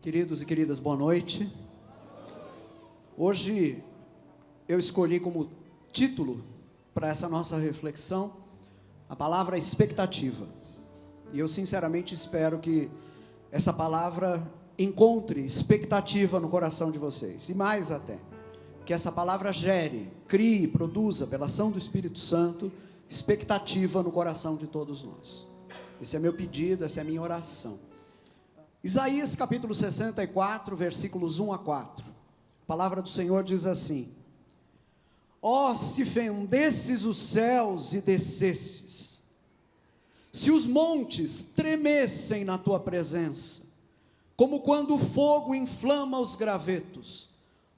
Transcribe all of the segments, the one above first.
Queridos e queridas, boa noite. Hoje eu escolhi como título para essa nossa reflexão a palavra expectativa. E eu sinceramente espero que essa palavra encontre expectativa no coração de vocês. E mais até, que essa palavra gere, crie, produza, pela ação do Espírito Santo, expectativa no coração de todos nós. Esse é meu pedido, essa é a minha oração. Isaías capítulo 64, versículos 1 a 4. A palavra do Senhor diz assim: ó, se fendesses os céus e descesses, se os montes tremessem na tua presença, como quando o fogo inflama os gravetos,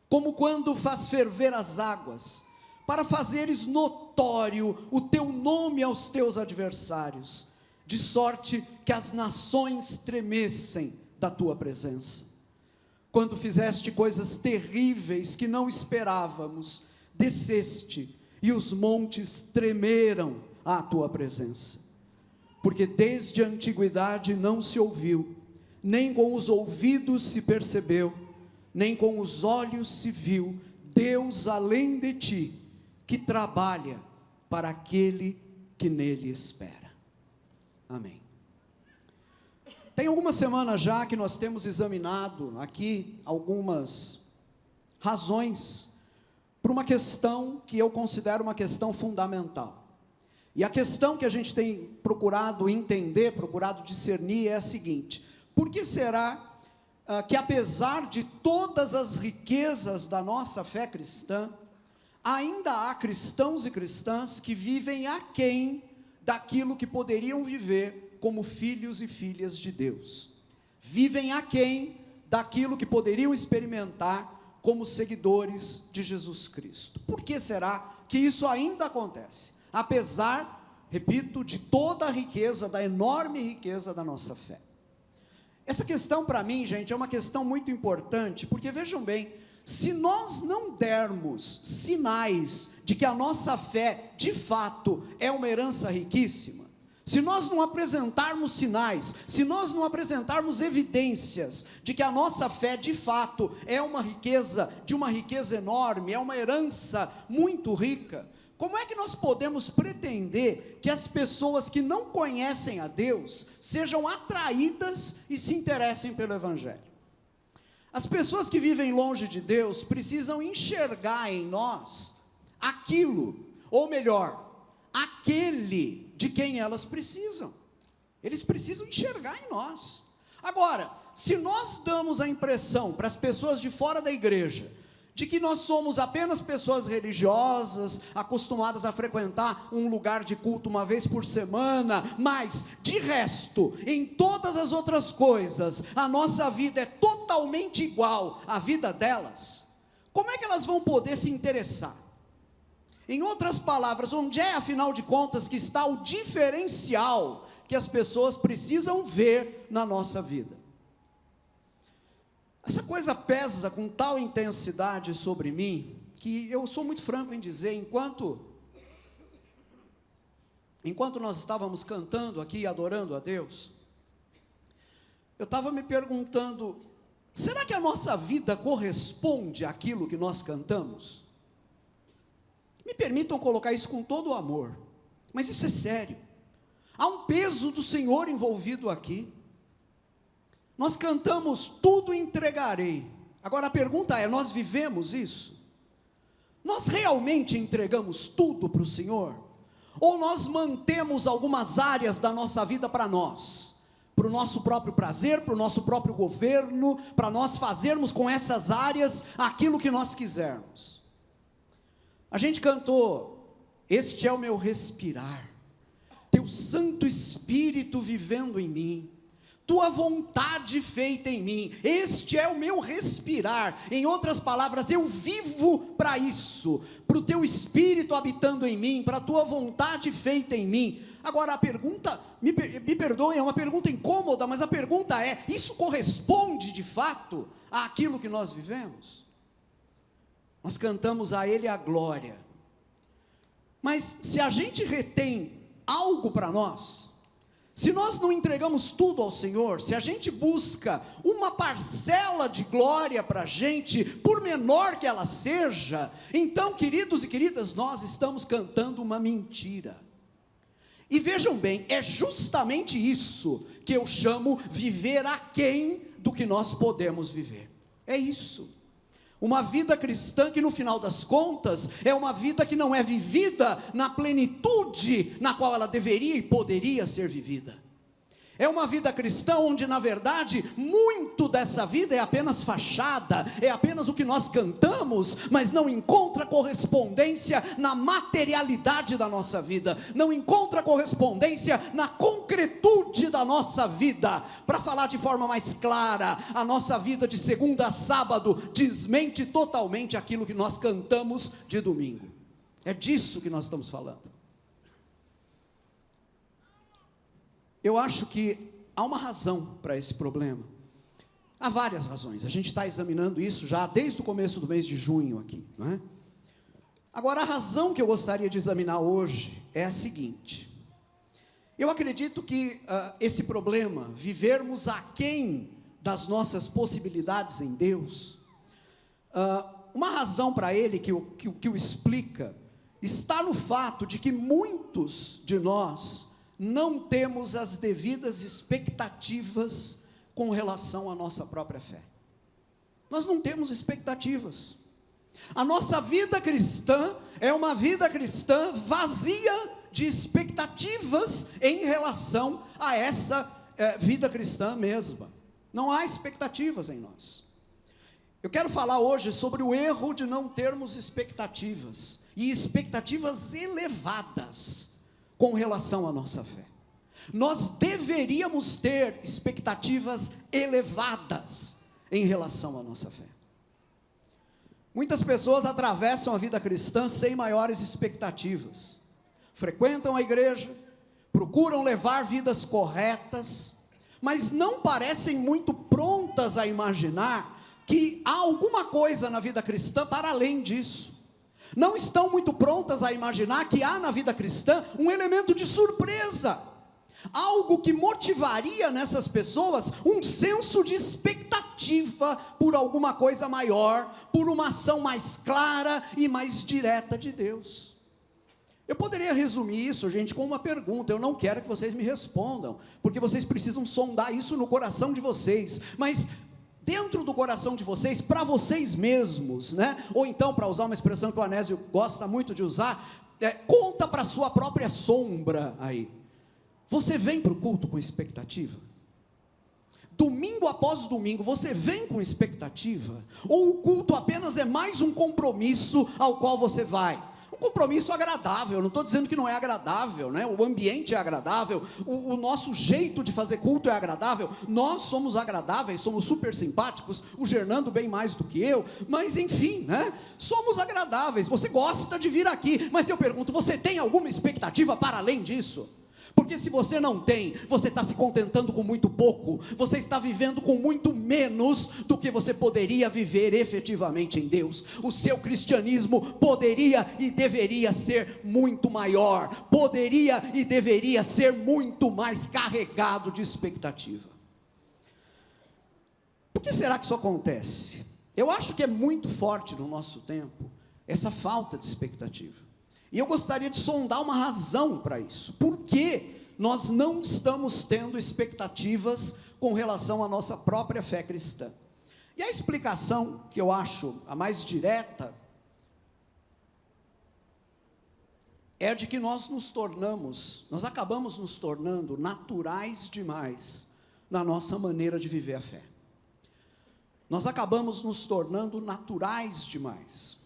como quando faz ferver as águas, para fazeres notório o teu nome aos teus adversários, de sorte que as nações tremessem da tua presença. Quando fizeste coisas terríveis que não esperávamos, desceste, e os montes tremeram à tua presença. Porque desde a antiguidade não se ouviu, nem com os ouvidos se percebeu, nem com os olhos se viu, Deus além de ti, que trabalha para aquele que nele espera. Amém. Tem algumas semanas já que nós temos examinado aqui algumas razões para uma questão que eu considero uma questão fundamental. E a questão que a gente tem procurado entender, procurado discernir é a seguinte: por que será que apesar de todas as riquezas da nossa fé cristã, ainda há cristãos e cristãs que vivem aquém daquilo que poderiam viver como filhos e filhas de Deus? Vivem aquém daquilo que poderiam experimentar como seguidores de Jesus Cristo. Por que será que isso ainda acontece? Apesar, repito, de toda a riqueza, da enorme riqueza da nossa fé. Essa questão para mim, gente, é uma questão muito importante, porque vejam bem, se nós não dermos sinais de que a nossa fé, de fato, é uma herança riquíssima, se nós não apresentarmos sinais, se nós não apresentarmos evidências de que a nossa fé, de fato, é uma riqueza enorme, é uma herança muito rica, como é que nós podemos pretender que as pessoas que não conhecem a Deus sejam atraídas e se interessem pelo Evangelho? As pessoas que vivem longe de Deus precisam enxergar em nós aquilo, ou melhor, aquele de quem elas precisam. Eles precisam enxergar em nós. Agora, se nós damos a impressão para as pessoas de fora da igreja de que nós somos apenas pessoas religiosas, acostumadas a frequentar um lugar de culto uma vez por semana, mas, de resto, em todas as outras coisas, a nossa vida é totalmente igual à vida delas, como é que elas vão poder se interessar? Em outras palavras, onde é, afinal de contas, que está o diferencial que as pessoas precisam ver na nossa vida? Essa coisa pesa com tal intensidade sobre mim, que eu sou muito franco em dizer, enquanto nós estávamos cantando aqui, adorando a Deus, eu estava me perguntando, será que a nossa vida corresponde àquilo que nós cantamos? Me permitam colocar isso com todo o amor, mas isso é sério. Há um peso do Senhor envolvido aqui. Nós cantamos, tudo entregarei. Agora a pergunta é, nós vivemos isso? Nós realmente entregamos tudo para o Senhor? Ou nós mantemos algumas áreas da nossa vida para nós? Para o nosso próprio prazer, para o nosso próprio governo, para nós fazermos com essas áreas aquilo que nós quisermos? A gente cantou, este é o meu respirar, teu Santo Espírito vivendo em mim, tua vontade feita em mim, este é o meu respirar. Em outras palavras, eu vivo para isso, para o teu Espírito habitando em mim, para a tua vontade feita em mim. Agora a pergunta, me perdoem, é uma pergunta incômoda, mas a pergunta é, isso corresponde de fato àquilo que nós vivemos? Nós cantamos a Ele a glória, mas se a gente retém algo para nós, Se nós não entregamos tudo ao Senhor, se a gente busca uma parcela de glória para a gente, por menor que ela seja, então, queridos e queridas, nós estamos cantando uma mentira. E vejam bem, é justamente isso que eu chamo viver aquém do que nós podemos viver. É isso. Uma vida cristã que no final das contas é uma vida que não é vivida na plenitude na qual ela deveria e poderia ser vivida. É uma vida cristã onde na verdade muito dessa vida é apenas fachada, é apenas o que nós cantamos, mas não encontra correspondência na materialidade da nossa vida, não encontra correspondência na concretude da nossa vida. Para falar de forma mais clara, a nossa vida de segunda a sábado desmente totalmente aquilo que nós cantamos de domingo. É disso que nós estamos falando. Eu acho que há uma razão para esse problema. Há várias razões. A gente está examinando isso já desde o começo do mês de junho aqui, não é? Agora, a razão que eu gostaria de examinar hoje é a seguinte. Eu acredito que esse problema, vivermos aquém das nossas possibilidades em Deus, uma razão para ele que o explica, está no fato de que muitos de nós não temos as devidas expectativas com relação à nossa própria fé. Nós não temos expectativas. A nossa vida cristã é uma vida cristã vazia de expectativas em relação a essa vida cristã mesma. Não há expectativas em nós. Eu quero falar hoje sobre o erro de não termos expectativas, e expectativas elevadas com relação à nossa fé. Nós deveríamos ter expectativas elevadas em relação à nossa fé. Muitas pessoas atravessam a vida cristã sem maiores expectativas, frequentam a igreja, procuram levar vidas corretas, mas não parecem muito prontas a imaginar que há alguma coisa na vida cristã para além disso. Não estão muito prontas a imaginar que há na vida cristã um elemento de surpresa, algo que motivaria nessas pessoas um senso de expectativa por alguma coisa maior, por uma ação mais clara e mais direta de Deus. Eu poderia resumir isso, gente, com uma pergunta. Eu não quero que vocês me respondam, porque vocês precisam sondar isso no coração de vocês, mas dentro do coração de vocês, para vocês mesmos, né? Ou então, para usar uma expressão que o Anésio gosta muito de usar, conta para a sua própria sombra aí. Você vem para o culto com expectativa? Domingo após domingo, você vem com expectativa? Ou o culto apenas é mais um compromisso ao qual você vai? Um compromisso agradável, não estou dizendo que não é agradável, né? O ambiente é agradável, o nosso jeito de fazer culto é agradável, nós somos agradáveis, somos super simpáticos, o Gernando bem mais do que eu, mas enfim, né? Somos agradáveis, você gosta de vir aqui, mas eu pergunto, você tem alguma expectativa para além disso? Porque se você não tem, você está se contentando com muito pouco, você está vivendo com muito menos do que você poderia viver efetivamente em Deus. O seu cristianismo poderia e deveria ser muito maior, poderia e deveria ser muito mais carregado de expectativa. Por que será que isso acontece? Eu acho que é muito forte no nosso tempo, essa falta de expectativa. E eu gostaria de sondar uma razão para isso. Por que nós não estamos tendo expectativas com relação à nossa própria fé cristã? E a explicação que eu acho a mais direta é de que nós acabamos nos tornando naturais demais na nossa maneira de viver a fé. Nós acabamos nos tornando naturais demais.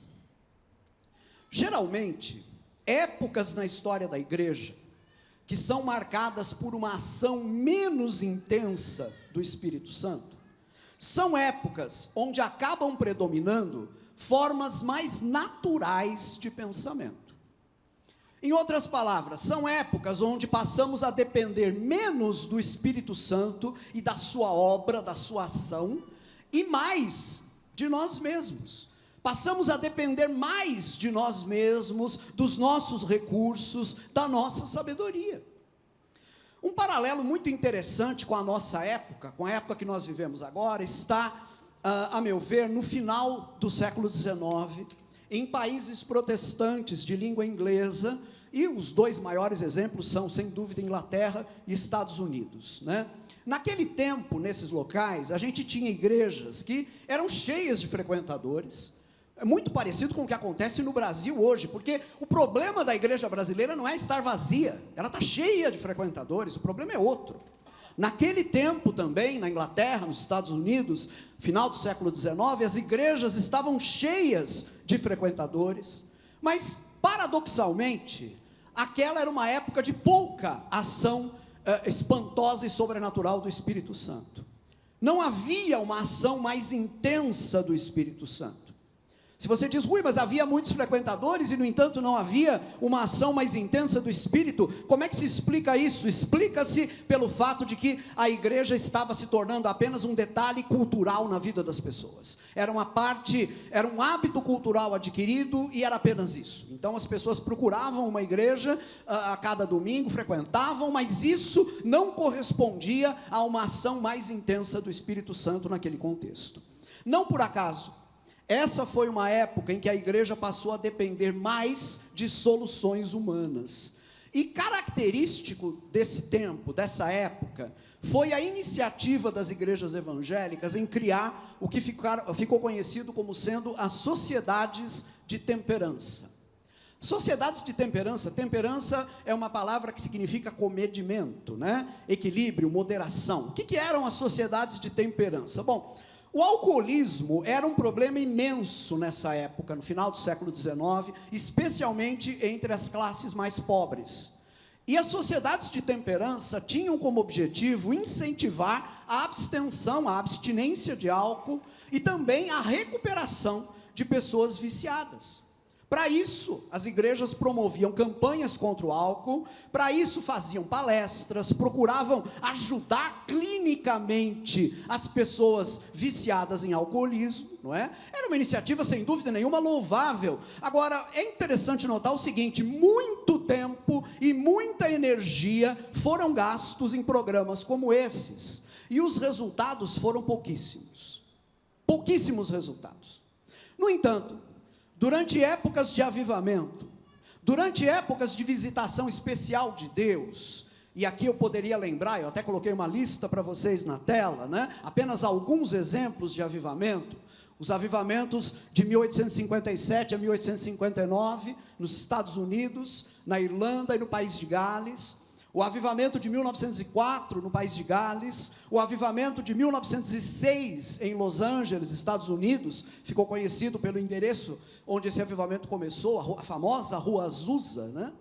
Geralmente, épocas na história da igreja, que são marcadas por uma ação menos intensa do Espírito Santo, são épocas onde acabam predominando formas mais naturais de pensamento. Em outras palavras, são épocas onde passamos a depender menos do Espírito Santo e da sua obra, da sua ação, e mais de nós mesmos. Passamos a depender mais de nós mesmos, dos nossos recursos, da nossa sabedoria. Um paralelo muito interessante com a nossa época, com a época que nós vivemos agora, está, a meu ver, no final do século XIX, em países protestantes de língua inglesa, e os dois maiores exemplos são, sem dúvida, Inglaterra e Estados Unidos, né? Naquele tempo, nesses locais, a gente tinha igrejas que eram cheias de frequentadores, é muito parecido com o que acontece no Brasil hoje, porque o problema da igreja brasileira não é estar vazia, ela está cheia de frequentadores, o problema é outro. Naquele tempo também, na Inglaterra, nos Estados Unidos, final do século XIX, as igrejas estavam cheias de frequentadores, mas, paradoxalmente, aquela era uma época de pouca ação espantosa e sobrenatural do Espírito Santo. Não havia uma ação mais intensa do Espírito Santo. Se você diz, Rui, mas havia muitos frequentadores e, no entanto, não havia uma ação mais intensa do Espírito, como é que se explica isso? Explica-se pelo fato de que a igreja estava se tornando apenas um detalhe cultural na vida das pessoas. Era um hábito cultural adquirido e era apenas isso. Então, as pessoas procuravam uma igreja a cada domingo, frequentavam, mas isso não correspondia a uma ação mais intensa do Espírito Santo naquele contexto. Não por acaso, essa foi uma época em que a igreja passou a depender mais de soluções humanas. E característico desse tempo, dessa época, foi a iniciativa das igrejas evangélicas em criar o que ficou conhecido como sendo as sociedades de temperança. Sociedades de temperança, temperança é uma palavra que significa comedimento, né? Equilíbrio, moderação. O que eram as sociedades de temperança? Bom, o alcoolismo era um problema imenso nessa época, no final do século XIX, especialmente entre as classes mais pobres. E as sociedades de temperança tinham como objetivo incentivar a abstenção, a abstinência de álcool e também a recuperação de pessoas viciadas. Para isso, as igrejas promoviam campanhas contra o álcool, para isso faziam palestras, procuravam ajudar clinicamente as pessoas viciadas em alcoolismo, não é? Era uma iniciativa, sem dúvida nenhuma, louvável. Agora, é interessante notar o seguinte, muito tempo e muita energia foram gastos em programas como esses, e os resultados foram pouquíssimos. Pouquíssimos resultados. No entanto, durante épocas de avivamento, durante épocas de visitação especial de Deus, e aqui eu poderia lembrar, eu até coloquei uma lista para vocês na tela, né? Apenas alguns exemplos de avivamento, os avivamentos de 1857 a 1859, nos Estados Unidos, na Irlanda e no país de Gales, o avivamento de 1904 no país de Gales, o avivamento de 1906 em Los Angeles, Estados Unidos, ficou conhecido pelo endereço onde esse avivamento começou, a famosa Rua Azusa, né?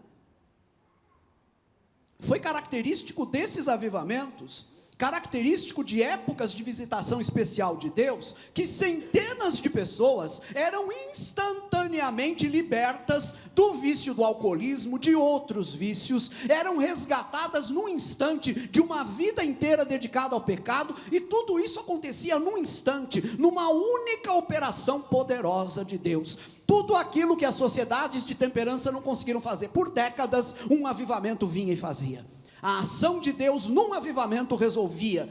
Foi característico desses avivamentos, característico de épocas de visitação especial de Deus, que centenas de pessoas eram instantaneamente libertas do vício do alcoolismo, de outros vícios, eram resgatadas num instante de uma vida inteira dedicada ao pecado, e tudo isso acontecia num instante, numa única operação poderosa de Deus. Tudo aquilo que as sociedades de temperança não conseguiram fazer por décadas, um avivamento vinha e fazia. A ação de Deus num avivamento resolvia,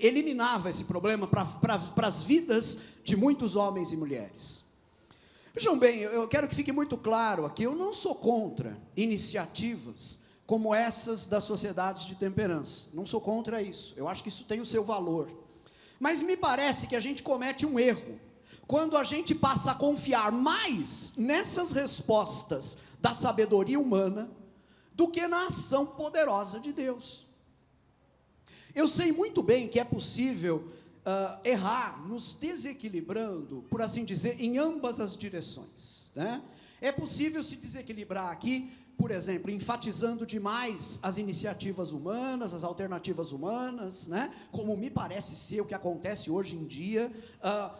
eliminava esse problema para as vidas de muitos homens e mulheres. Vejam bem, eu quero que fique muito claro aqui, eu não sou contra iniciativas como essas das sociedades de temperança, não sou contra isso, eu acho que isso tem o seu valor, mas me parece que a gente comete um erro, quando a gente passa a confiar mais nessas respostas da sabedoria humana, do que na ação poderosa de Deus. Eu sei muito bem que é possível errar, nos desequilibrando, por assim dizer, em ambas as direções, né? É possível se desequilibrar aqui, por exemplo, enfatizando demais as iniciativas humanas, as alternativas humanas, né? Como me parece ser o que acontece hoje em dia,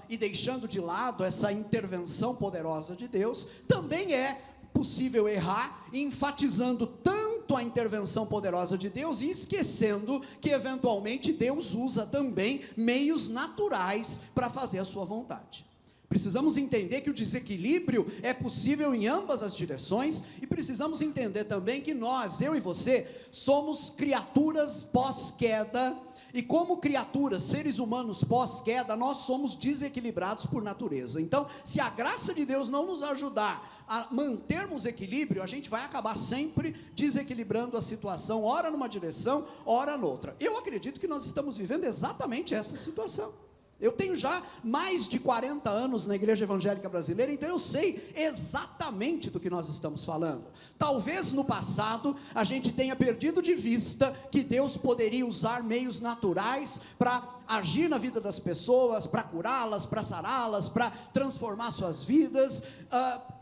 e deixando de lado essa intervenção poderosa de Deus. Também é possível errar, enfatizando tanto a intervenção poderosa de Deus e esquecendo que eventualmente Deus usa também meios naturais para fazer a sua vontade. Precisamos entender que o desequilíbrio é possível em ambas as direções, e precisamos entender também que nós, eu e você, somos criaturas pós-queda, e como criaturas, seres humanos pós-queda, nós somos desequilibrados por natureza. Então, se a graça de Deus não nos ajudar a mantermos equilíbrio, a gente vai acabar sempre desequilibrando a situação, ora numa direção, ora noutra. Eu acredito que nós estamos vivendo exatamente essa situação. Eu tenho já mais de 40 anos na Igreja Evangélica Brasileira, então eu sei exatamente do que nós estamos falando. Talvez no passado a gente tenha perdido de vista que Deus poderia usar meios naturais para agir na vida das pessoas, para curá-las, para sará-las, para transformar suas vidas.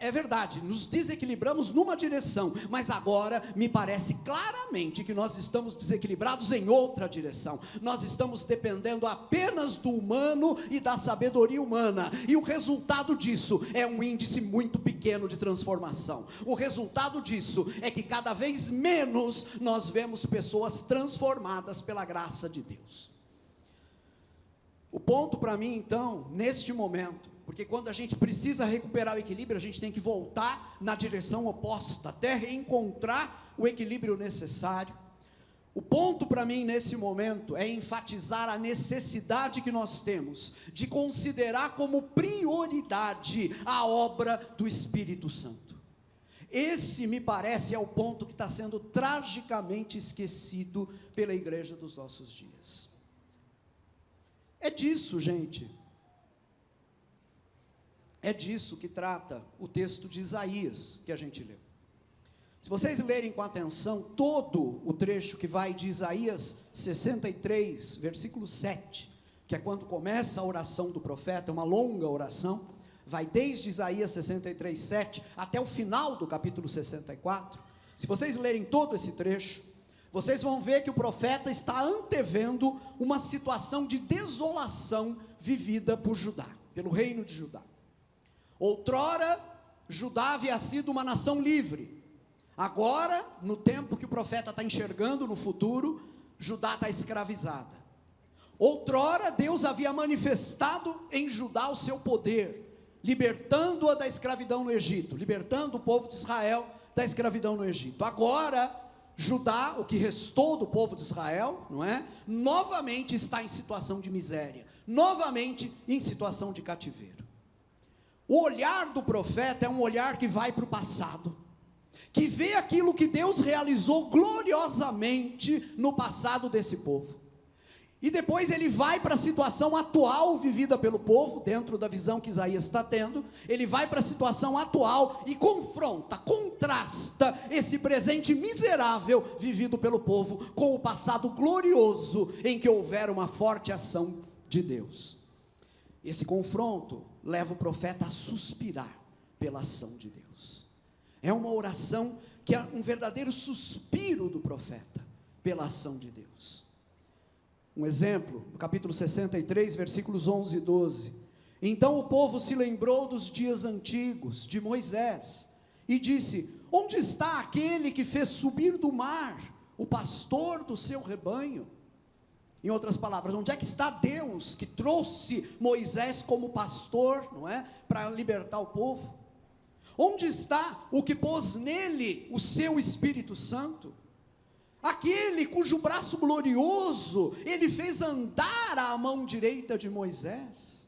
É verdade, nos desequilibramos numa direção, mas agora me parece claramente que nós estamos desequilibrados em outra direção. Nós estamos dependendo apenas do humano e da sabedoria humana, e o resultado disso é um índice muito pequeno de transformação. O resultado disso é que cada vez menos nós vemos pessoas transformadas pela graça de Deus. O ponto para mim então, neste momento, porque quando a gente precisa recuperar o equilíbrio, a gente tem que voltar na direção oposta, até reencontrar o equilíbrio necessário. O ponto para mim nesse momento é enfatizar a necessidade que nós temos de considerar como prioridade a obra do Espírito Santo. Esse, me parece, é o ponto que está sendo tragicamente esquecido pela igreja dos nossos dias. É disso, gente. É disso que trata o texto de Isaías que a gente leu. Se vocês lerem com atenção todo o trecho que vai de Isaías 63, versículo 7, que é quando começa a oração do profeta, uma longa oração, vai desde Isaías 63, 7, até o final do capítulo 64, se vocês lerem todo esse trecho, vocês vão ver que o profeta está antevendo uma situação de desolação vivida por Judá, pelo reino de Judá. Outrora, Judá havia sido uma nação livre. Agora, no tempo que o profeta está enxergando no futuro, Judá está escravizada. Outrora, Deus havia manifestado em Judá o seu poder, libertando-a da escravidão no Egito, libertando o povo de Israel da escravidão no Egito. Agora, Judá, o que restou do povo de Israel, não é? Novamente está em situação de miséria, novamente em situação de cativeiro. O olhar do profeta é um olhar que vai para o passado, que vê aquilo que Deus realizou gloriosamente no passado desse povo, e depois ele vai para a situação atual vivida pelo povo, dentro da visão que Isaías está tendo. Ele vai para a situação atual e confronta, contrasta esse presente miserável vivido pelo povo com o passado glorioso em que houvera uma forte ação de Deus. Esse confronto leva o profeta a suspirar pela ação de Deus. É uma oração que é um verdadeiro suspiro do profeta pela ação de Deus. Um exemplo, no capítulo 63, versículos 11 e 12. Então o povo se lembrou dos dias antigos, de Moisés, e disse: onde está aquele que fez subir do mar o pastor do seu rebanho? Em outras palavras, onde é que está Deus que trouxe Moisés como pastor, não é, para libertar o povo? Onde está o que pôs nele o seu Espírito Santo? Aquele cujo braço glorioso ele fez andar à mão direita de Moisés,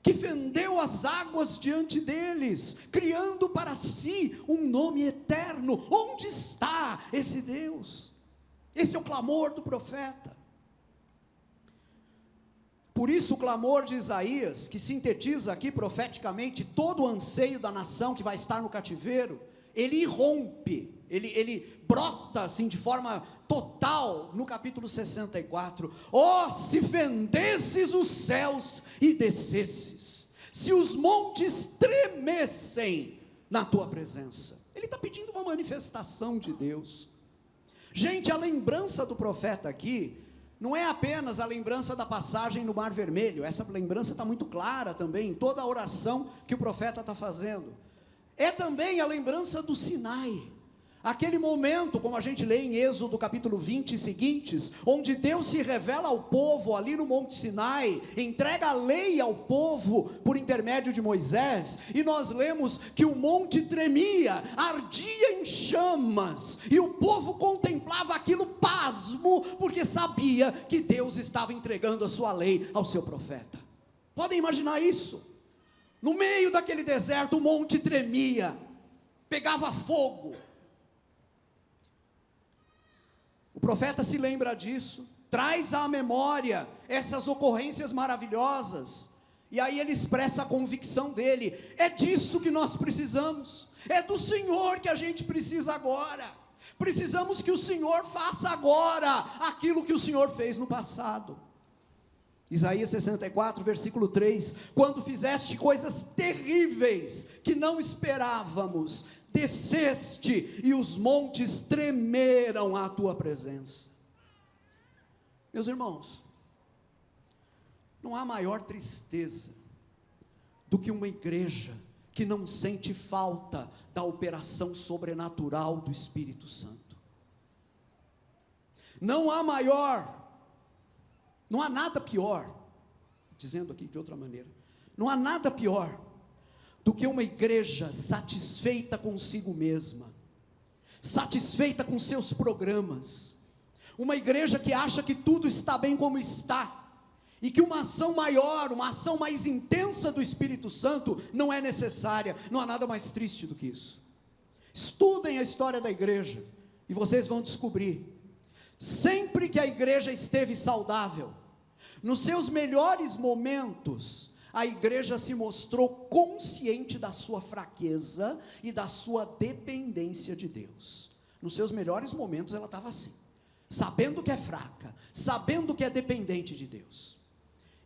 que fendeu as águas diante deles, criando para si um nome eterno. Onde está esse Deus? Esse é o clamor do profeta. Por isso o clamor de Isaías, que sintetiza aqui profeticamente todo o anseio da nação que vai estar no cativeiro, ele irrompe, ele brota assim de forma total no capítulo 64. Oh, se fendesses os céus e descesses, se os montes tremessem na tua presença. Ele está pedindo uma manifestação de Deus. Gente, a lembrança do profeta aqui não é apenas a lembrança da passagem no Mar Vermelho. Essa lembrança está muito clara também em toda a oração que o profeta está fazendo. É também a lembrança do Sinai, Aquele momento, como a gente lê em Êxodo capítulo 20 e seguintes, onde Deus se revela ao povo ali no Monte Sinai, entrega a lei ao povo por intermédio de Moisés, e nós lemos que o monte tremia, ardia em chamas, e o povo contemplava aquilo pasmo, porque sabia que Deus estava entregando a sua lei ao seu profeta. Podem imaginar isso? No meio daquele deserto, o monte tremia, pegava fogo. O profeta se lembra disso, traz à memória essas ocorrências maravilhosas, e aí ele expressa a convicção dele: é disso que nós precisamos, é do Senhor que a gente precisa agora, precisamos que o Senhor faça agora aquilo que o Senhor fez no passado. Isaías 64, versículo 3, quando fizeste coisas terríveis que não esperávamos, desceste e os montes tremeram à tua presença. Meus irmãos, não há maior tristeza do que uma igreja que não sente falta da operação sobrenatural do Espírito Santo. Não há nada pior, dizendo aqui de outra maneira, não há nada pior do que uma igreja satisfeita consigo mesma, satisfeita com seus programas, uma igreja que acha que tudo está bem como está, e que uma ação maior, uma ação mais intensa do Espírito Santo não é necessária. Não há nada mais triste do que isso. Estudem a história da igreja, e vocês vão descobrir, sempre que a igreja esteve saudável, nos seus melhores momentos, a igreja se mostrou consciente da sua fraqueza e da sua dependência de Deus. Nos seus melhores momentos ela estava assim, sabendo que é fraca, sabendo que é dependente de Deus.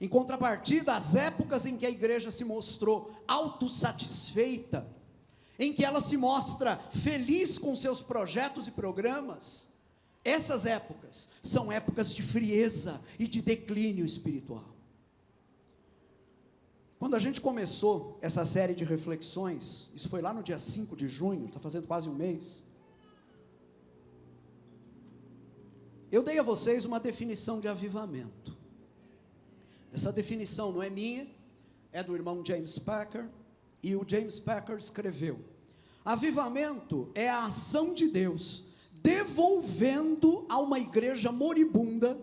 Em contrapartida, as épocas em que a igreja se mostrou autossatisfeita, em que ela se mostra feliz com seus projetos e programas, essas épocas são épocas de frieza e de declínio espiritual. Quando a gente começou essa série de reflexões, isso foi lá no dia 5 de junho, está fazendo quase um mês, eu dei a vocês uma definição de avivamento. Essa definição não é minha, é do irmão James Packer, e o James Packer escreveu: avivamento é a ação de Deus devolvendo a uma igreja moribunda,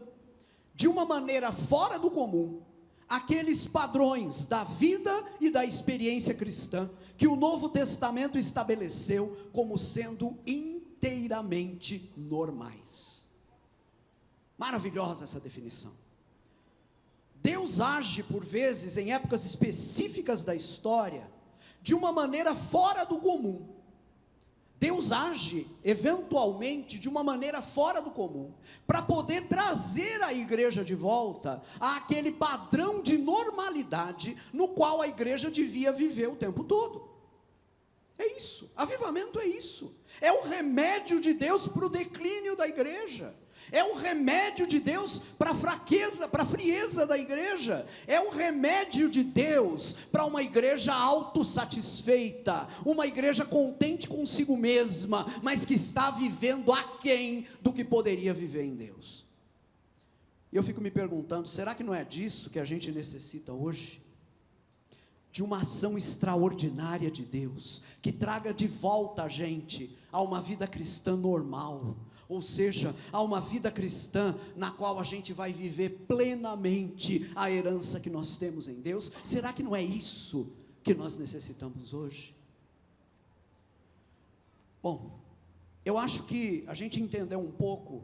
de uma maneira fora do comum, aqueles padrões da vida e da experiência cristã, que o Novo Testamento estabeleceu como sendo inteiramente normais. Maravilhosa essa definição. Deus age por vezes em épocas específicas da história, de uma maneira fora do comum. Deus age, eventualmente, de uma maneira fora do comum, para poder trazer a igreja de volta àquele padrão de normalidade, no qual a igreja devia viver o tempo todo. É isso, avivamento é isso, é o remédio de Deus para o declínio da igreja, é o remédio de Deus para a fraqueza, para a frieza da igreja, é o remédio de Deus para uma igreja autossatisfeita, uma igreja contente consigo mesma, mas que está vivendo aquém do que poderia viver em Deus. E eu fico me perguntando, será que não é disso que a gente necessita hoje? De uma ação extraordinária de Deus, que traga de volta a gente a uma vida cristã normal, ou seja, a uma vida cristã na qual a gente vai viver plenamente a herança que nós temos em Deus. Será que não é isso que nós necessitamos hoje? Bom, eu acho que a gente entendeu um pouco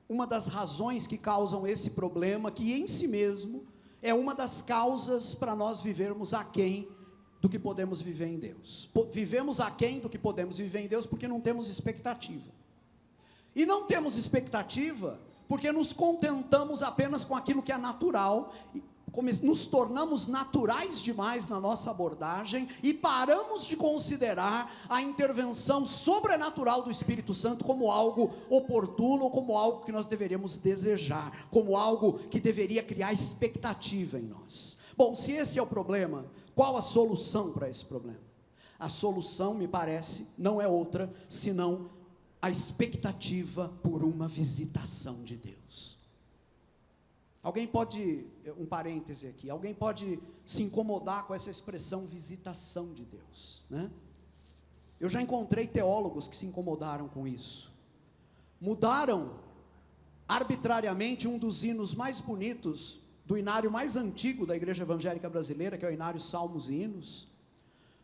uma das razões que causam esse problema, que em si mesmo é uma das causas para nós vivermos aquém do que podemos viver em Deus. Vivemos aquém do que podemos viver em Deus porque não temos expectativa. E não temos expectativa porque nos contentamos apenas com aquilo que é natural, nos tornamos naturais demais na nossa abordagem e paramos de considerar a intervenção sobrenatural do Espírito Santo como algo oportuno, como algo que nós deveríamos desejar, como algo que deveria criar expectativa em nós. Bom, se esse é o problema, qual a solução para esse problema? A solução, me parece, não é outra, senão a expectativa por uma visitação de Deus. Alguém pode, um parêntese aqui, alguém pode se incomodar com essa expressão visitação de Deus, né? Eu já encontrei teólogos que se incomodaram com isso. Mudaram arbitrariamente um dos hinos mais bonitos do inário mais antigo da Igreja Evangélica Brasileira, que é o inário Salmos e Hinos.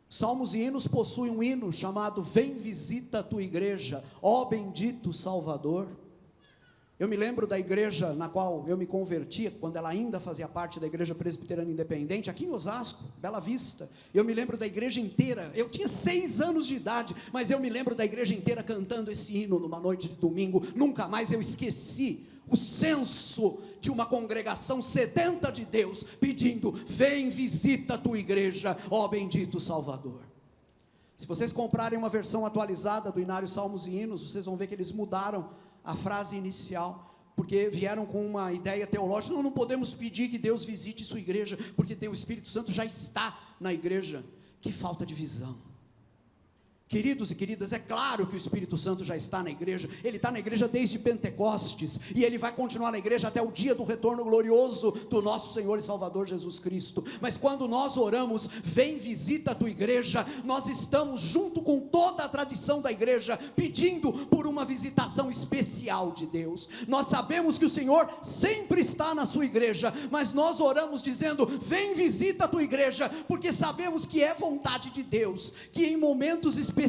Salmos e Hinos possui um hino chamado Vem Visita a Tua Igreja, ó bendito Salvador. Eu me lembro da igreja na qual eu me converti, quando ela ainda fazia parte da Igreja Presbiteriana Independente, aqui em Osasco, Bela Vista. Eu me lembro da igreja inteira, eu tinha 6 anos de idade, mas eu me lembro da igreja inteira cantando esse hino numa noite de domingo. Nunca mais eu esqueci o senso de uma congregação sedenta de Deus, pedindo: vem visita a tua igreja, ó bendito Salvador. Se vocês comprarem uma versão atualizada do inário Salmos e Hinos, vocês vão ver que eles mudaram a frase inicial, porque vieram com uma ideia teológica: não podemos pedir que Deus visite sua igreja, porque o Espírito Santo já está na igreja. Que falta de visão. Queridos e queridas, é claro que o Espírito Santo já está na igreja. Ele está na igreja desde Pentecostes, e ele vai continuar na igreja até o dia do retorno glorioso do nosso Senhor e Salvador Jesus Cristo. Mas quando nós oramos, vem visita a tua igreja, nós estamos junto com toda a tradição da igreja, pedindo por uma visitação especial de Deus. Nós sabemos que o Senhor sempre está na sua igreja, mas nós oramos dizendo: vem visita a tua igreja, porque sabemos que é vontade de Deus, que em momentos especiais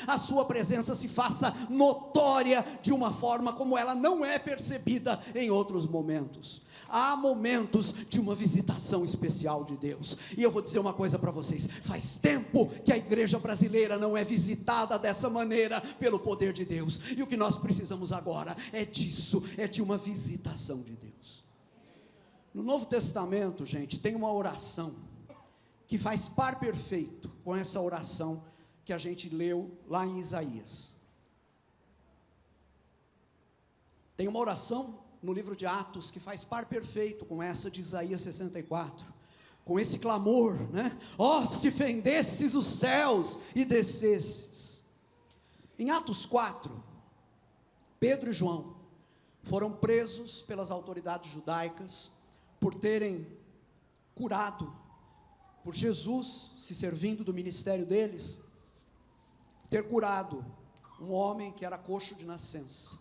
a sua presença se faça notória de uma forma como ela não é percebida em outros momentos. Há momentos de uma visitação especial de Deus, e eu vou dizer uma coisa para vocês: faz tempo que a igreja brasileira não é visitada dessa maneira pelo poder de Deus, e o que nós precisamos agora é disso, é de uma visitação de Deus. No Novo Testamento, gente, tem uma oração que faz par perfeito com essa oração que a gente leu lá em Isaías. Tem uma oração no livro de Atos que faz par perfeito com essa de Isaías 64, com esse clamor, né? Ó, se fendesses os céus e descesses. Em Atos 4, Pedro e João foram presos pelas autoridades judaicas por terem curado, por Jesus, se servindo do ministério deles, ter curado um homem que era coxo de nascença.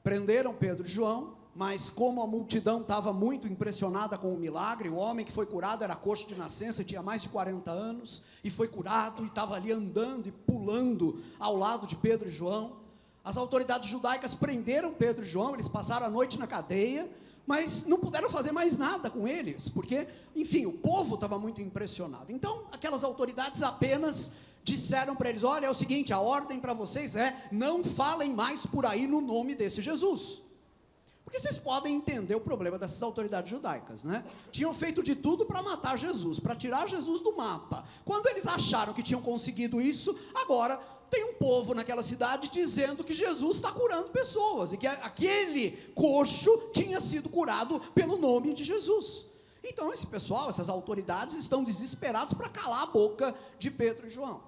Prenderam Pedro e João, mas como a multidão estava muito impressionada com o milagre, o homem que foi curado era coxo de nascença, tinha mais de 40 anos, e foi curado, e estava ali andando e pulando ao lado de Pedro e João. As autoridades judaicas prenderam Pedro e João, eles passaram a noite na cadeia, mas não puderam fazer mais nada com eles, porque, enfim, o povo estava muito impressionado. Então, aquelas autoridades apenas disseram para eles: olha, é o seguinte, a ordem para vocês é: não falem mais por aí no nome desse Jesus. Porque vocês podem entender o problema dessas autoridades judaicas, né? Tinham feito de tudo para matar Jesus, para tirar Jesus do mapa. Quando eles acharam que tinham conseguido isso, agora tem um povo naquela cidade dizendo que Jesus está curando pessoas, e que aquele coxo tinha sido curado pelo nome de Jesus. Então esse pessoal, essas autoridades estão desesperados para calar a boca de Pedro e João.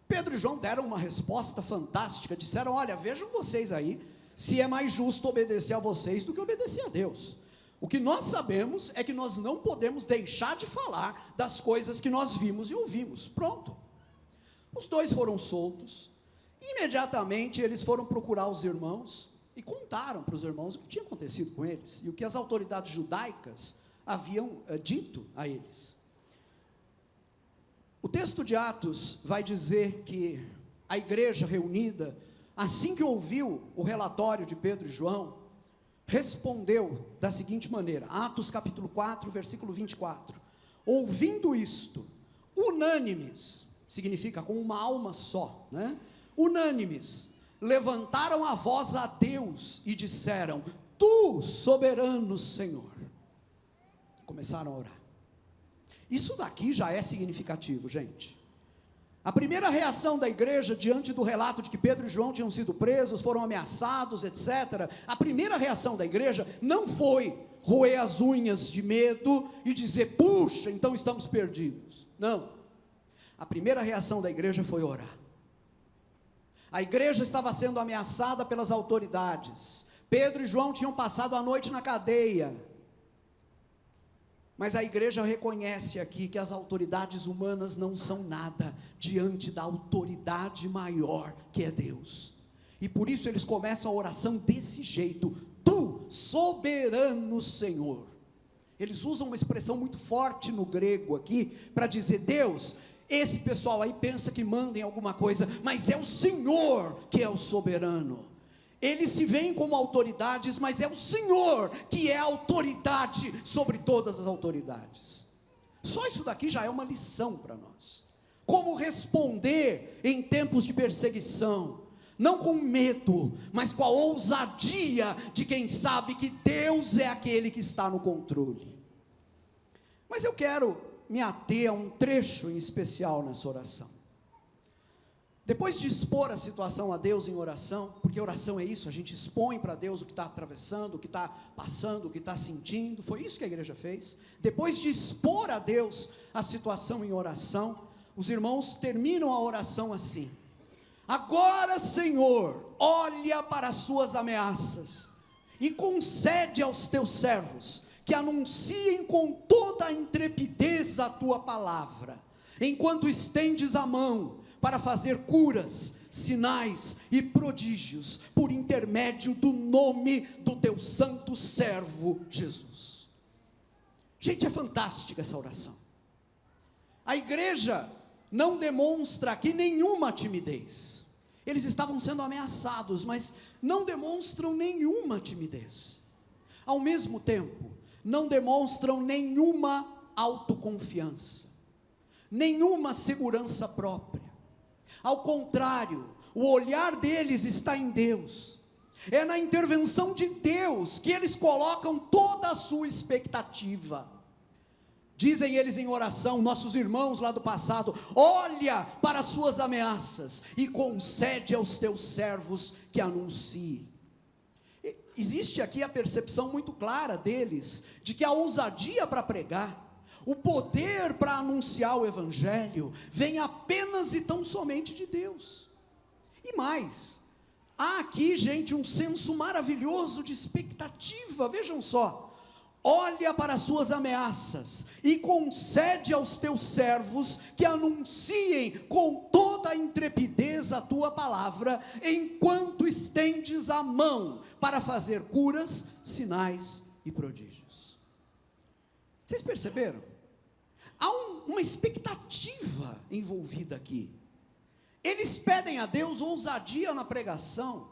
Pedro e João deram uma resposta fantástica, disseram: olha, vejam vocês aí, se é mais justo obedecer a vocês do que obedecer a Deus. O que nós sabemos é que nós não podemos deixar de falar das coisas que nós vimos e ouvimos. Pronto. Os dois foram soltos. Imediatamente eles foram procurar os irmãos e contaram para os irmãos o que tinha acontecido com eles e o que as autoridades judaicas haviam dito a eles. O texto de Atos vai dizer que a igreja reunida, assim que ouviu o relatório de Pedro e João, respondeu da seguinte maneira. Atos capítulo 4, versículo 24. Ouvindo isto, unânimes, significa com uma alma só, né? Unânimes, levantaram a voz a Deus e disseram: Tu, soberano Senhor. Começaram a orar. Isso daqui já é significativo, gente. A primeira reação da igreja diante do relato de que Pedro e João tinham sido presos, foram ameaçados, etc. A primeira reação da igreja não foi roer as unhas de medo e dizer: puxa, então estamos perdidos. Não. A primeira reação da igreja foi orar. A igreja estava sendo ameaçada pelas autoridades. Pedro e João tinham passado a noite na cadeia. Mas a igreja reconhece aqui que as autoridades humanas não são nada diante da autoridade maior que é Deus. E por isso eles começam a oração desse jeito: Tu, soberano Senhor. Eles usam uma expressão muito forte no grego aqui, para dizer: Deus, esse pessoal aí pensa que manda em alguma coisa, mas é o Senhor que é o soberano. Eles se veem como autoridades, mas é o Senhor que é a autoridade sobre todas as autoridades. Só isso daqui já é uma lição para nós. Como responder em tempos de perseguição, não com medo, mas com a ousadia de quem sabe que Deus é aquele que está no controle. Mas eu quero me ater a um trecho em especial nessa oração. Depois de expor a situação a Deus em oração, porque oração é isso, a gente expõe para Deus o que está atravessando, o que está passando, o que está sentindo, foi isso que a igreja fez. Depois de expor a Deus a situação em oração, os irmãos terminam a oração assim: Agora, Senhor, olha para as suas ameaças, e concede aos teus servos, que anunciem com toda a intrepidez a tua palavra, enquanto estendes a mão, para fazer curas, sinais e prodígios, por intermédio do nome do teu santo servo Jesus. Gente, é fantástica essa oração. A igreja não demonstra aqui nenhuma timidez. Eles estavam sendo ameaçados, mas não demonstram nenhuma timidez. Ao mesmo tempo, não demonstram nenhuma autoconfiança, nenhuma segurança própria. Ao contrário, o olhar deles está em Deus. É na intervenção de Deus que eles colocam toda a sua expectativa. Dizem eles em oração, nossos irmãos lá do passado: olha para as suas ameaças e concede aos teus servos que anunciem. Existe aqui a percepção muito clara deles, de que a ousadia para pregar, o poder para anunciar o evangelho, vem apenas e tão somente de Deus. E mais, há aqui, gente, um senso maravilhoso de expectativa. Vejam só: olha para as suas ameaças e concede aos teus servos que anunciem com toda a intrepidez a tua palavra, enquanto estendes a mão para fazer curas, sinais e prodígios. Vocês perceberam? Há uma expectativa envolvida aqui. Eles pedem a Deus ousadia na pregação,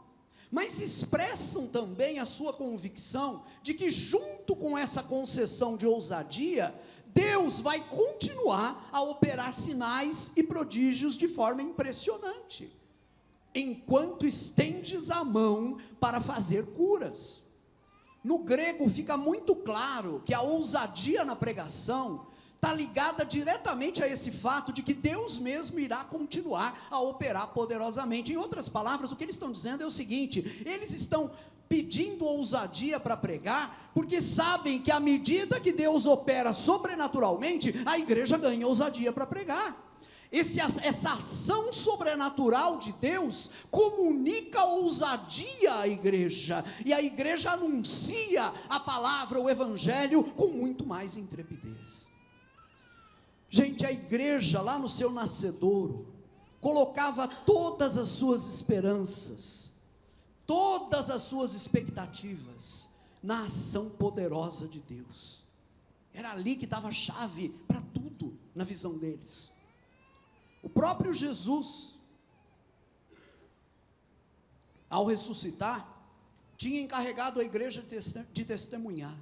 mas expressam também a sua convicção de que, junto com essa concessão de ousadia, Deus vai continuar a operar sinais e prodígios de forma impressionante, enquanto estendes a mão para fazer curas. No grego fica muito claro que a ousadia na pregação está ligada diretamente a esse fato de que Deus mesmo irá continuar a operar poderosamente. Em outras palavras, o que eles estão dizendo é o seguinte: eles estão pedindo ousadia para pregar, porque sabem que à medida que Deus opera sobrenaturalmente, a igreja ganha ousadia para pregar. Essa ação sobrenatural de Deus comunica ousadia à igreja, e a igreja anuncia a palavra, o evangelho, com muito mais intrepidez. Gente, a igreja lá no seu nascedouro colocava todas as suas esperanças, todas as suas expectativas na ação poderosa de Deus. Era ali que estava a chave para tudo na visão deles. O próprio Jesus, ao ressuscitar, tinha encarregado a igreja de testemunhar.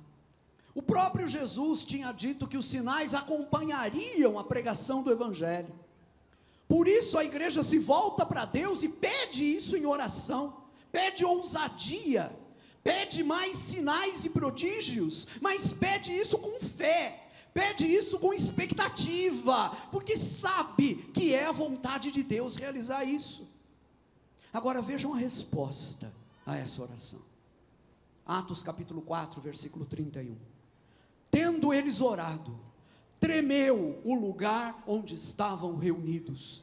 O próprio Jesus tinha dito que os sinais acompanhariam a pregação do evangelho. Por isso a igreja se volta para Deus e pede isso em oração, pede ousadia, pede mais sinais e prodígios, mas pede isso com fé, pede isso com expectativa, porque sabe que é a vontade de Deus realizar isso. Agora vejam a resposta a essa oração. Atos capítulo 4, versículo 31. Tendo eles orado, tremeu o lugar onde estavam reunidos.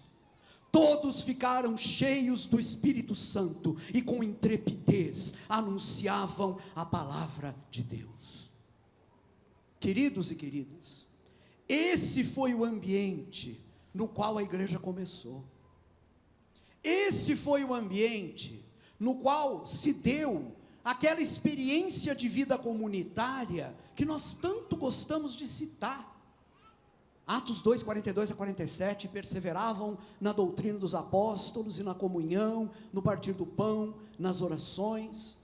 Todos ficaram cheios do Espírito Santo e com intrepidez anunciavam a palavra de Deus. Queridos e queridas, esse foi o ambiente no qual a igreja começou. Esse foi o ambiente no qual se deu aquela experiência de vida comunitária que nós tanto gostamos de citar. Atos 2, 42 a 47, perseveravam na doutrina dos apóstolos e na comunhão, no partir do pão, nas orações.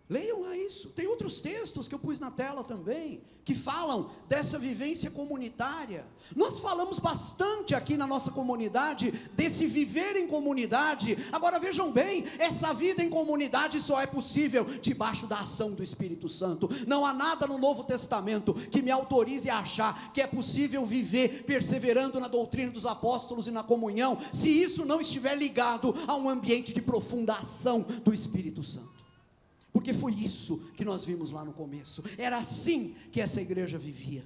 Leiam lá isso. Tem outros textos que eu pus na tela também, que falam dessa vivência comunitária. Nós falamos bastante aqui na nossa comunidade, desse viver em comunidade. Agora vejam bem, essa vida em comunidade só é possível debaixo da ação do Espírito Santo. Não há nada no Novo Testamento que me autorize a achar que é possível viver perseverando na doutrina dos apóstolos e na comunhão, se isso não estiver ligado a um ambiente de profunda ação do Espírito Santo. Porque foi isso que nós vimos lá no começo. Era assim que essa igreja vivia.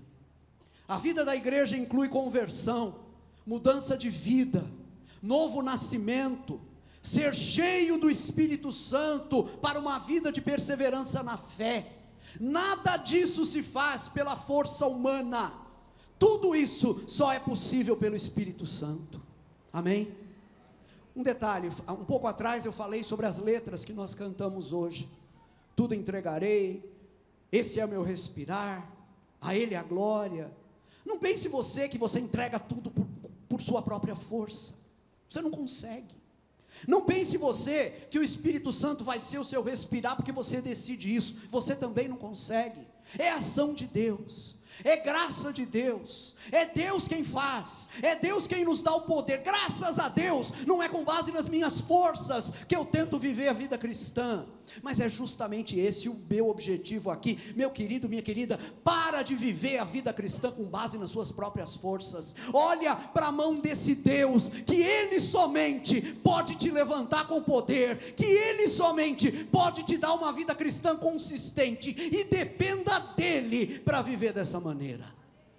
A vida da igreja inclui conversão, mudança de vida, novo nascimento, ser cheio do Espírito Santo para uma vida de perseverança na fé. Nada disso se faz pela força humana. Tudo isso só é possível pelo Espírito Santo. Amém? Um detalhe, um pouco atrás eu falei sobre as letras que nós cantamos hoje. Tudo entregarei, esse é o meu respirar, a Ele a glória. Não pense você que você entrega tudo por sua própria força, você não consegue. Não pense você que o Espírito Santo vai ser o seu respirar porque você decide isso, você também não consegue. É ação de Deus, é graça de Deus, é Deus quem faz, é Deus quem nos dá o poder. Graças a Deus, não é com base nas minhas forças que eu tento viver a vida cristã, mas é justamente esse o meu objetivo aqui. Meu querido, minha querida, para de viver a vida cristã com base nas suas próprias forças. Olha para a mão desse Deus, que Ele somente pode te levantar com poder, que Ele somente pode te dar uma vida cristã consistente, e dependa dEle para viver dessa maneira.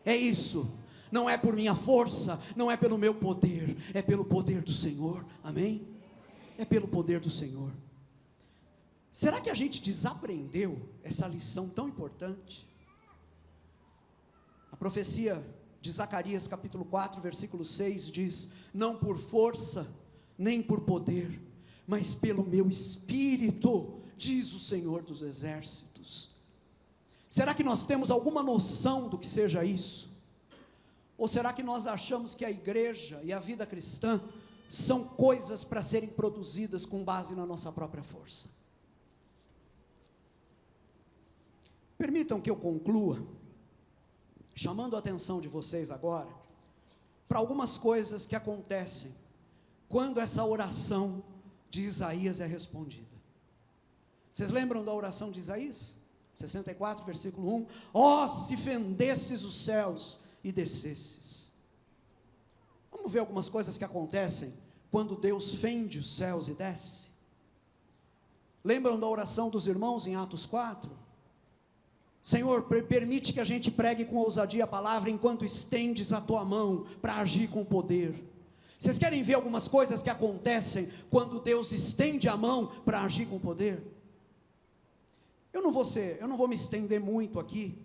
É isso, não é por minha força, não é pelo meu poder, é pelo poder do Senhor. Amém? É pelo poder do Senhor. Será que a gente desaprendeu essa lição tão importante? A profecia de Zacarias capítulo 4 versículo 6 diz: não por força, nem por poder, mas pelo meu Espírito, diz o Senhor dos exércitos. Será que nós temos alguma noção do que seja isso? Ou será que nós achamos que a igreja e a vida cristã são coisas para serem produzidas com base na nossa própria força? Permitam que eu conclua, chamando a atenção de vocês agora, para algumas coisas que acontecem, quando essa oração de Isaías é respondida. Vocês lembram da oração de Isaías? 64, versículo 1, ó, se fendesses os céus e descesses. Vamos ver algumas coisas que acontecem, quando Deus fende os céus e desce. Lembram da oração dos irmãos em Atos 4? Senhor, permite que a gente pregue com ousadia a palavra, enquanto estendes a tua mão, para agir com poder. Vocês querem ver algumas coisas que acontecem, quando Deus estende a mão, para agir com poder? Eu não vou me estender muito aqui.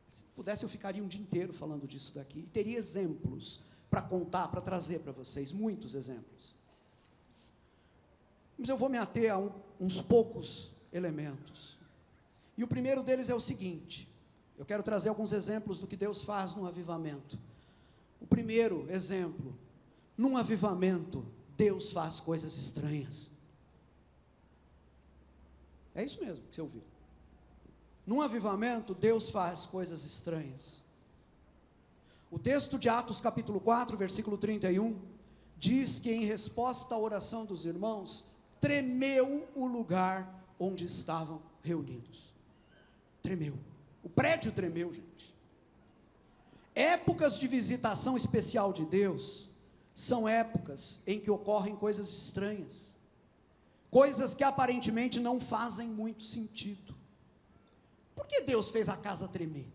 Se pudesse eu ficaria um dia inteiro falando disso daqui, teria exemplos para contar, para trazer para vocês, muitos exemplos. Mas eu vou me ater a uns poucos elementos. E o primeiro deles é o seguinte, eu quero trazer alguns exemplos do que Deus faz num avivamento. O primeiro exemplo, num avivamento, Deus faz coisas estranhas. É isso mesmo que você ouviu. Num avivamento, Deus faz coisas estranhas. O texto de Atos capítulo 4, versículo 31, diz que em resposta à oração dos irmãos, tremeu o lugar onde estavam reunidos. Tremeu. O prédio tremeu, gente. Épocas de visitação especial de Deus são épocas em que ocorrem coisas estranhas, coisas que aparentemente não fazem muito sentido. Por que Deus fez a casa tremer?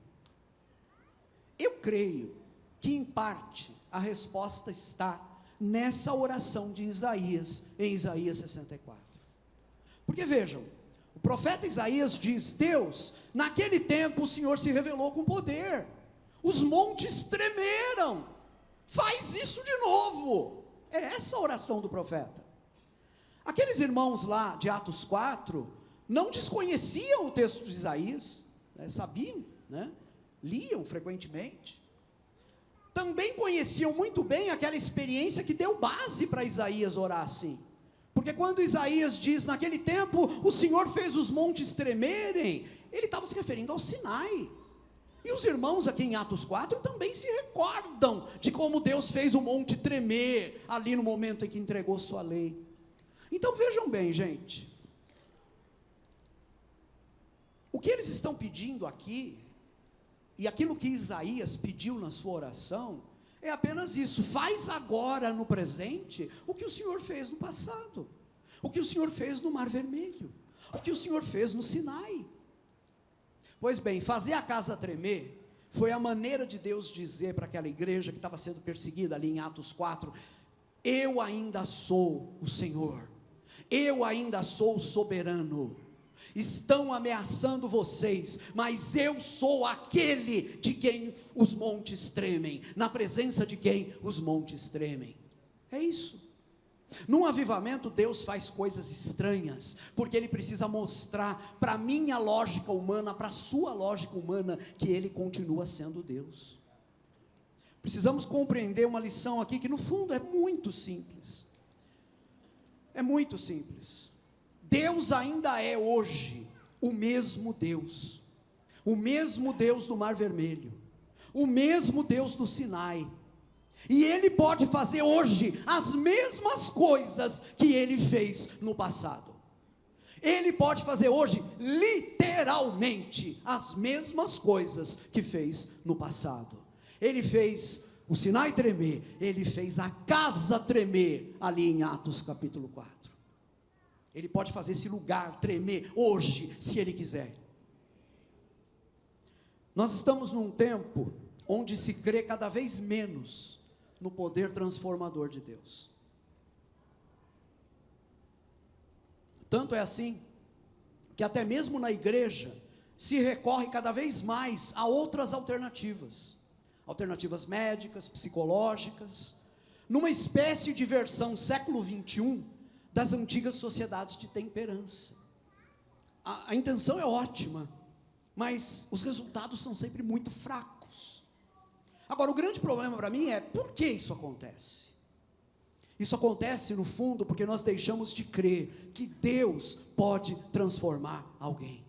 Eu creio que em parte a resposta está nessa oração de Isaías, em Isaías 64. Porque vejam, o profeta Isaías diz: Deus, naquele tempo o Senhor se revelou com poder, os montes tremeram, faz isso de novo. É essa a oração do profeta. Aqueles irmãos lá de Atos 4, não desconheciam o texto de Isaías, sabiam, liam frequentemente, também conheciam muito bem aquela experiência que deu base para Isaías orar assim, porque quando Isaías diz, naquele tempo o Senhor fez os montes tremerem, ele estava se referindo ao Sinai, e os irmãos aqui em Atos 4 também se recordam de como Deus fez o monte tremer, ali no momento em que entregou sua lei. Então vejam bem, gente, o que eles estão pedindo aqui, e aquilo que Isaías pediu na sua oração, é apenas isso: faz agora no presente o que o Senhor fez no passado, o que o Senhor fez no Mar Vermelho, o que o Senhor fez no Sinai. Pois bem, fazer a casa tremer, foi a maneira de Deus dizer para aquela igreja que estava sendo perseguida ali em Atos 4, eu ainda sou o Senhor, eu ainda sou o soberano, estão ameaçando vocês, mas eu sou aquele de quem os montes tremem, na presença de quem os montes tremem. É isso. Num avivamento Deus faz coisas estranhas, porque Ele precisa mostrar para a minha lógica humana, para a sua lógica humana, que Ele continua sendo Deus. Precisamos compreender uma lição aqui que no fundo é muito simples. É muito simples. Deus ainda é hoje o mesmo Deus do Mar Vermelho, o mesmo Deus do Sinai, e Ele pode fazer hoje as mesmas coisas que Ele fez no passado. Ele pode fazer hoje literalmente as mesmas coisas que fez no passado. Ele fez o Sinai tremer, Ele fez a casa tremer ali em Atos capítulo 4. Ele pode fazer esse lugar tremer hoje, se Ele quiser. Nós estamos num tempo onde se crê cada vez menos no poder transformador de Deus. Tanto é assim, que até mesmo na igreja, se recorre cada vez mais a outras alternativas. Alternativas médicas, psicológicas, numa espécie de versão século 21, das antigas sociedades de temperança. A intenção é ótima, mas os resultados são sempre muito fracos. Agora, o grande problema para mim é, por que isso acontece? Isso acontece no fundo porque nós deixamos de crer que Deus pode transformar alguém.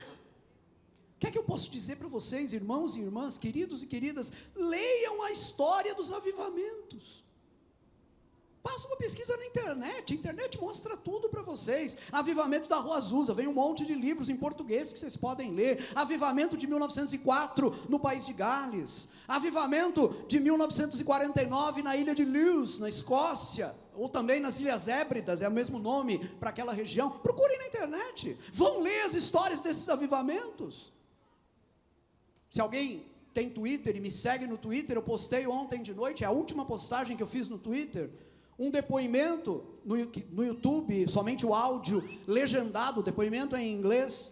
O que é que eu posso dizer para vocês, irmãos e irmãs, queridos e queridas? Leiam a história dos avivamentos. Faça uma pesquisa na internet, a internet mostra tudo para vocês. Avivamento da Rua Azusa, vem um monte de livros em português que vocês podem ler. Avivamento de 1904 no país de Gales. Avivamento de 1949 na ilha de Lewis, na Escócia, ou também nas Ilhas Hébridas, é o mesmo nome para aquela região. Procurem na internet, vão ler as histórias desses avivamentos. Se alguém tem Twitter e me segue no Twitter, eu postei ontem de noite, é a última postagem que eu fiz no Twitter, um depoimento no YouTube, somente o áudio legendado, depoimento em inglês,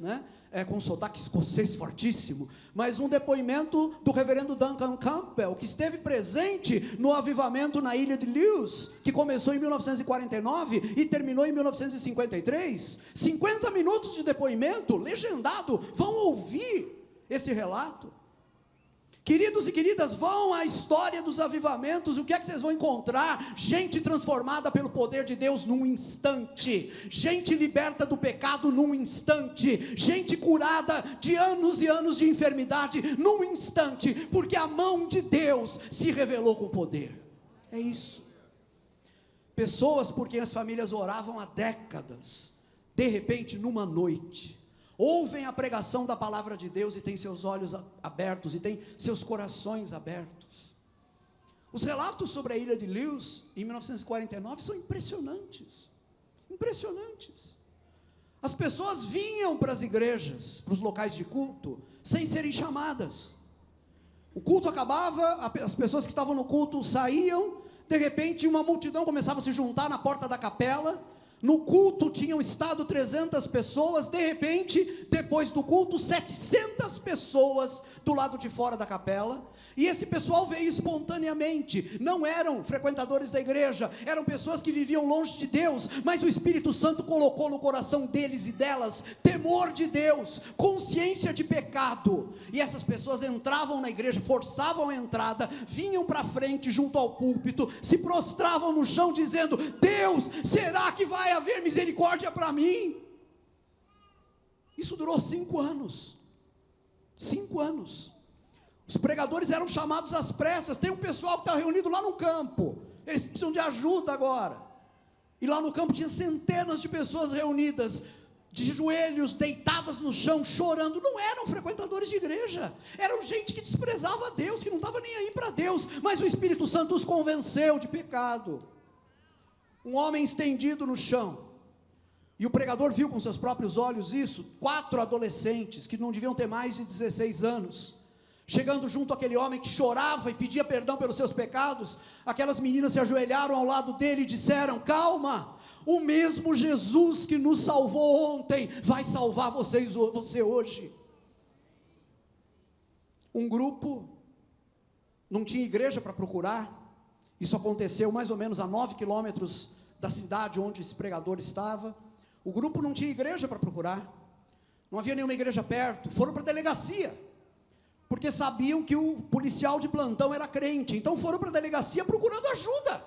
com sotaque escocês fortíssimo, mas um depoimento do reverendo Duncan Campbell, que esteve presente no avivamento na ilha de Lewis, que começou em 1949 e terminou em 1953, 50 minutos de depoimento legendado, vão ouvir esse relato. Queridos e queridas, vão à história dos avivamentos, o que é que vocês vão encontrar? Gente transformada pelo poder de Deus num instante, gente liberta do pecado num instante, gente curada de anos e anos de enfermidade num instante, porque a mão de Deus se revelou com poder. É isso. Pessoas por quem as famílias oravam há décadas, de repente numa noite, ouvem a pregação da palavra de Deus e têm seus olhos abertos, e têm seus corações abertos. Os relatos sobre a ilha de Lewis, em 1949, são impressionantes, impressionantes. As pessoas vinham para as igrejas, para os locais de culto, sem serem chamadas. O culto acabava, as pessoas que estavam no culto saíam, de repente uma multidão começava a se juntar na porta da capela. No culto tinham estado 300 pessoas, de repente, depois do culto, 700 pessoas do lado de fora da capela, e esse pessoal veio espontaneamente, não eram frequentadores da igreja, eram pessoas que viviam longe de Deus, mas o Espírito Santo colocou no coração deles e delas, temor de Deus, consciência de pecado, e essas pessoas entravam na igreja, forçavam a entrada, vinham para frente junto ao púlpito, se prostravam no chão dizendo: Deus, será que vai haver misericórdia para mim? Isso durou 5 anos, 5 anos, os pregadores eram chamados às pressas. Tem um pessoal que está reunido lá no campo, eles precisam de ajuda agora, e lá no campo tinha centenas de pessoas reunidas, de joelhos, deitadas no chão, chorando. Não eram frequentadores de igreja, eram gente que desprezava a Deus, que não estava nem aí para Deus, mas o Espírito Santo os convenceu de pecado. Um homem estendido no chão, e o pregador viu com seus próprios olhos isso, 4 adolescentes, que não deviam ter mais de 16 anos, chegando junto àquele homem que chorava e pedia perdão pelos seus pecados. Aquelas meninas se ajoelharam ao lado dele e disseram: calma, o mesmo Jesus que nos salvou ontem, vai salvar você hoje. Um grupo não tinha igreja para procurar. Isso aconteceu mais ou menos a 9 quilômetros da cidade onde esse pregador estava. O grupo não tinha igreja para procurar, não havia nenhuma igreja perto. Foram para a delegacia, porque sabiam que o policial de plantão era crente, então foram para a delegacia procurando ajuda.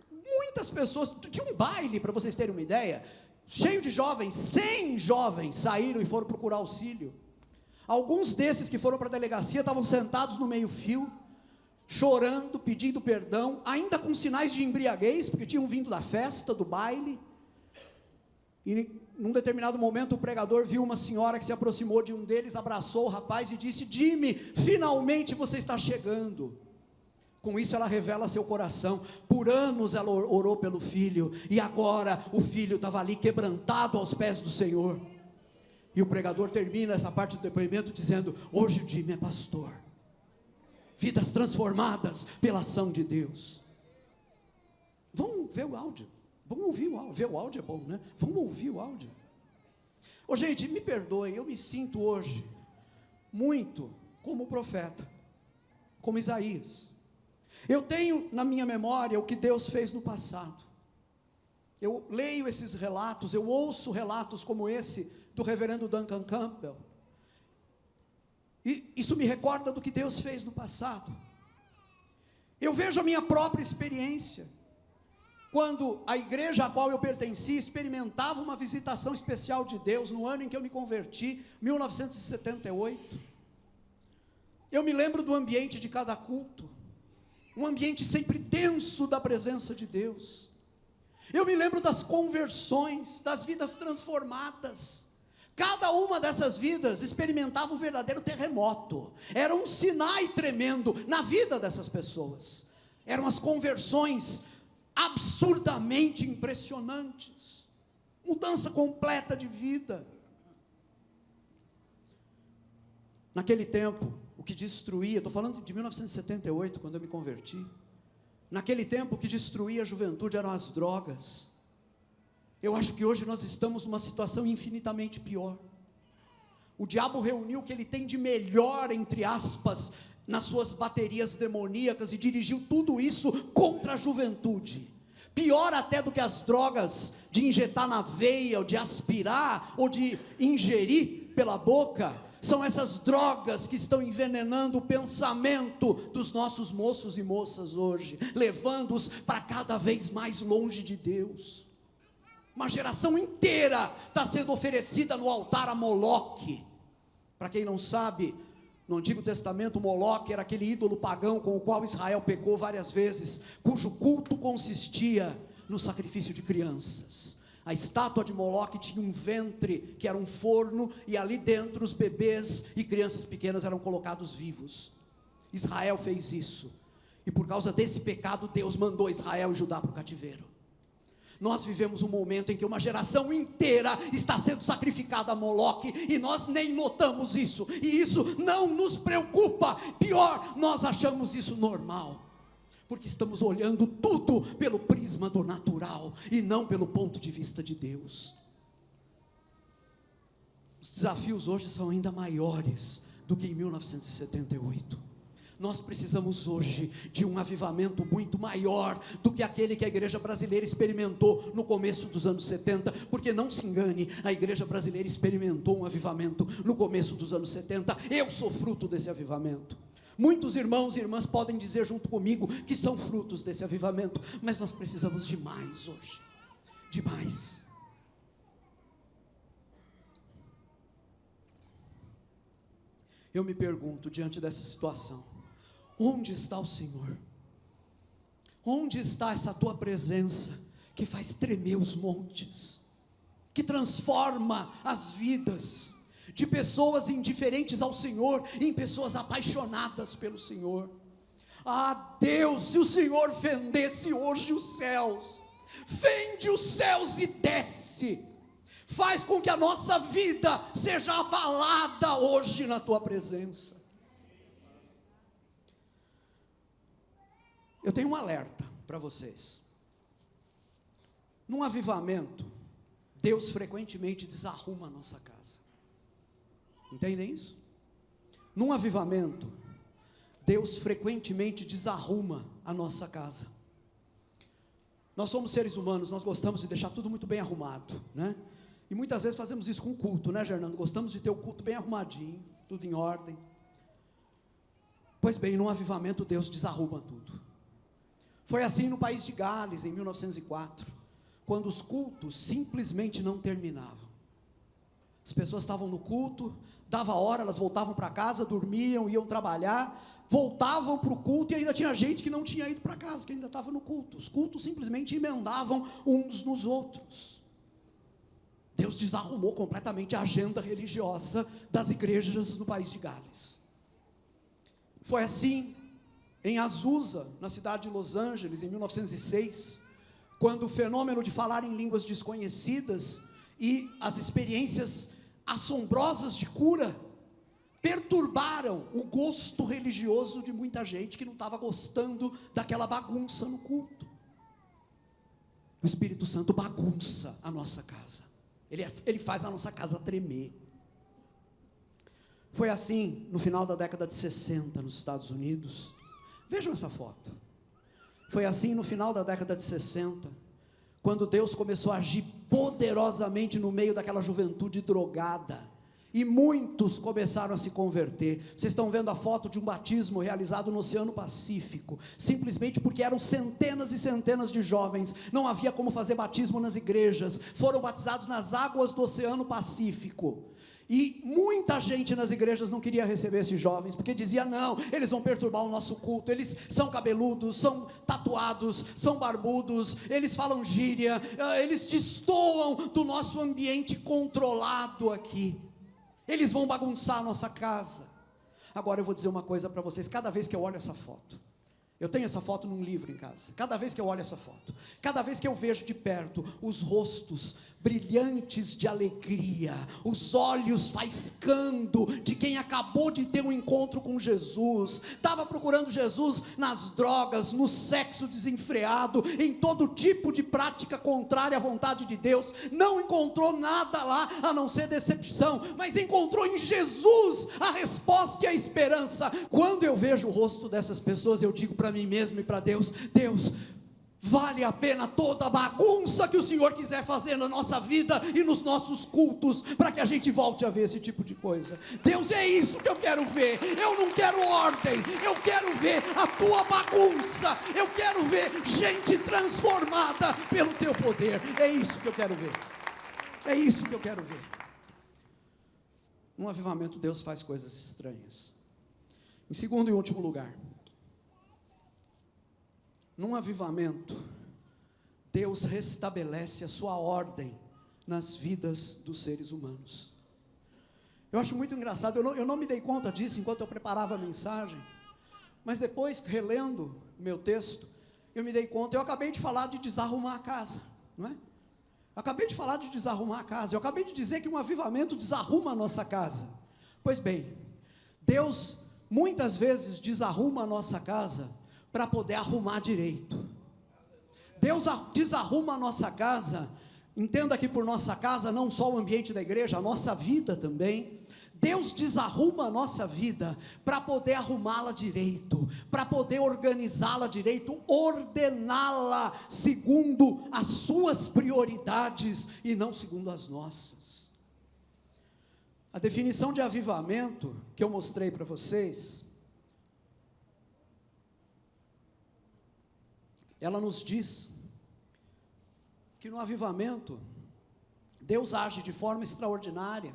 Muitas pessoas, tinha um baile, para vocês terem uma ideia, cheio de jovens, 100 jovens saíram e foram procurar auxílio. Alguns desses que foram para a delegacia estavam sentados no meio fio, chorando, pedindo perdão, ainda com sinais de embriaguez, porque tinham vindo da festa, do baile. E num determinado momento o pregador viu uma senhora que se aproximou de um deles, abraçou o rapaz e disse: Jimmy, finalmente você está chegando. Com isso ela revela seu coração. Por anos ela orou pelo filho, e agora o filho estava ali quebrantado aos pés do Senhor. E o pregador termina essa parte do depoimento dizendo: hoje o Jimmy é pastor. Vidas transformadas pela ação de Deus. Vamos ver o áudio. Vamos ouvir o áudio. Ver o áudio é bom, né? Vamos ouvir o áudio. Ô gente, me perdoem, eu me sinto hoje muito como profeta, como Isaías. Eu tenho na minha memória o que Deus fez no passado. Eu leio esses relatos, eu ouço relatos como esse do reverendo Duncan Campbell, e isso me recorda do que Deus fez no passado. Eu vejo a minha própria experiência, quando a igreja a qual eu pertencia experimentava uma visitação especial de Deus, no ano em que eu me converti, 1978, eu me lembro do ambiente de cada culto, um ambiente sempre tenso da presença de Deus. Eu me lembro das conversões, das vidas transformadas. Cada uma dessas vidas experimentava um verdadeiro terremoto, era um Sinai tremendo na vida dessas pessoas. Eram as conversões absurdamente impressionantes, mudança completa de vida. Naquele tempo, o que destruía, estou falando de 1978, quando eu me converti, naquele tempo o que destruía a juventude eram as drogas. Eu acho que hoje nós estamos numa situação infinitamente pior. O diabo reuniu o que ele tem de melhor, entre aspas, nas suas baterias demoníacas, e dirigiu tudo isso contra a juventude. Pior até do que as drogas de injetar na veia, ou de aspirar, ou de ingerir pela boca, são essas drogas que estão envenenando o pensamento dos nossos moços e moças hoje, levando-os para cada vez mais longe de Deus. Uma geração inteira está sendo oferecida no altar a Moloque. Para quem não sabe, no Antigo Testamento, Moloque era aquele ídolo pagão com o qual Israel pecou várias vezes, cujo culto consistia no sacrifício de crianças. A estátua de Moloque tinha um ventre que era um forno, e ali dentro os bebês e crianças pequenas eram colocados vivos. Israel fez isso, e por causa desse pecado Deus mandou Israel e Judá para o cativeiro. Nós vivemos um momento em que uma geração inteira está sendo sacrificada a Moloque, e nós nem notamos isso, e isso não nos preocupa. Pior, nós achamos isso normal, porque estamos olhando tudo pelo prisma do natural, e não pelo ponto de vista de Deus. Os desafios hoje são ainda maiores do que em 1978. Nós precisamos hoje de um avivamento muito maior do que aquele que a igreja brasileira experimentou no começo dos anos 70, porque não se engane, a igreja brasileira experimentou um avivamento no começo dos anos 70, eu sou fruto desse avivamento. Muitos irmãos e irmãs podem dizer junto comigo que são frutos desse avivamento, mas nós precisamos de mais hoje, de mais. Eu me pergunto, diante dessa situação, onde está o Senhor? Onde está essa tua presença que faz tremer os montes, que transforma as vidas de pessoas indiferentes ao Senhor em pessoas apaixonadas pelo Senhor? Ah, Deus, se o Senhor fendesse hoje os céus, fende os céus e desce, faz com que a nossa vida seja abalada hoje na tua presença. Eu tenho um alerta para vocês. Num avivamento, Deus frequentemente desarruma a nossa casa. Entendem isso? Num avivamento, Deus frequentemente desarruma a nossa casa. Nós somos seres humanos, nós gostamos de deixar tudo muito bem arrumado, né? E muitas vezes fazemos isso com o culto, né, Fernando? Gostamos de ter o culto bem arrumadinho, tudo em ordem. Pois bem, num avivamento Deus desarruma tudo. Foi assim no país de Gales, em 1904, quando os cultos simplesmente não terminavam. As pessoas estavam no culto, dava hora, elas voltavam para casa, dormiam, iam trabalhar, voltavam para o culto, e ainda tinha gente que não tinha ido para casa, que ainda estava no culto. Os cultos simplesmente emendavam uns nos outros. Deus desarrumou completamente a agenda religiosa das igrejas no país de Gales. Foi assim em Azusa, na cidade de Los Angeles, em 1906, quando o fenômeno de falar em línguas desconhecidas e as experiências assombrosas de cura perturbaram o gosto religioso de muita gente que não estava gostando daquela bagunça no culto. O Espírito Santo bagunça a nossa casa, ele faz a nossa casa tremer. Foi assim no final da década de 60 nos Estados Unidos. Vejam essa foto. Foi assim no final da década de 60, quando Deus começou a agir poderosamente no meio daquela juventude drogada, e muitos começaram a se converter. Vocês estão vendo a foto de um batismo realizado no Oceano Pacífico, simplesmente porque eram centenas e centenas de jovens, não havia como fazer batismo nas igrejas, foram batizados nas águas do Oceano Pacífico, e muita gente nas igrejas não queria receber esses jovens, porque dizia: não, eles vão perturbar o nosso culto, eles são cabeludos, são tatuados, são barbudos, eles falam gíria, eles destoam do nosso ambiente controlado aqui, eles vão bagunçar a nossa casa. Agora eu vou dizer uma coisa para vocês, cada vez que eu olho essa foto, eu tenho essa foto num livro em casa, cada vez que eu olho essa foto, cada vez que eu vejo de perto os rostos brilhantes de alegria, os olhos faiscando de quem acabou de ter um encontro com Jesus, estava procurando Jesus nas drogas, no sexo desenfreado, em todo tipo de prática contrária à vontade de Deus, não encontrou nada lá a não ser decepção, mas encontrou em Jesus a resposta e a esperança. Quando eu vejo o rosto dessas pessoas, eu digo para mim mesmo e para Deus: Deus, vale a pena toda a bagunça que o Senhor quiser fazer na nossa vida e nos nossos cultos, para que a gente volte a ver esse tipo de coisa. Deus, é isso que eu quero ver. Eu não quero ordem, eu quero ver a tua bagunça, eu quero ver gente transformada pelo teu poder. É isso que eu quero ver, é isso que eu quero ver. Num avivamento Deus faz coisas estranhas. Em segundo e último lugar, num avivamento, Deus restabelece a sua ordem nas vidas dos seres humanos. Eu acho muito engraçado, eu não me dei conta disso enquanto eu preparava a mensagem, mas depois, relendo o meu texto, eu me dei conta. Eu acabei de falar de desarrumar a casa, não é? Acabei de falar de desarrumar a casa, eu acabei de dizer que um avivamento desarruma a nossa casa. Pois bem, Deus muitas vezes desarruma a nossa casa para poder arrumar direito. Deus desarruma a nossa casa, entenda que por nossa casa não só o ambiente da igreja, a nossa vida também. Deus desarruma a nossa vida para poder arrumá-la direito, para poder organizá-la direito, ordená-la segundo as suas prioridades e não segundo as nossas. A definição de avivamento que eu mostrei para vocês, ela nos diz que no avivamento, Deus age de forma extraordinária,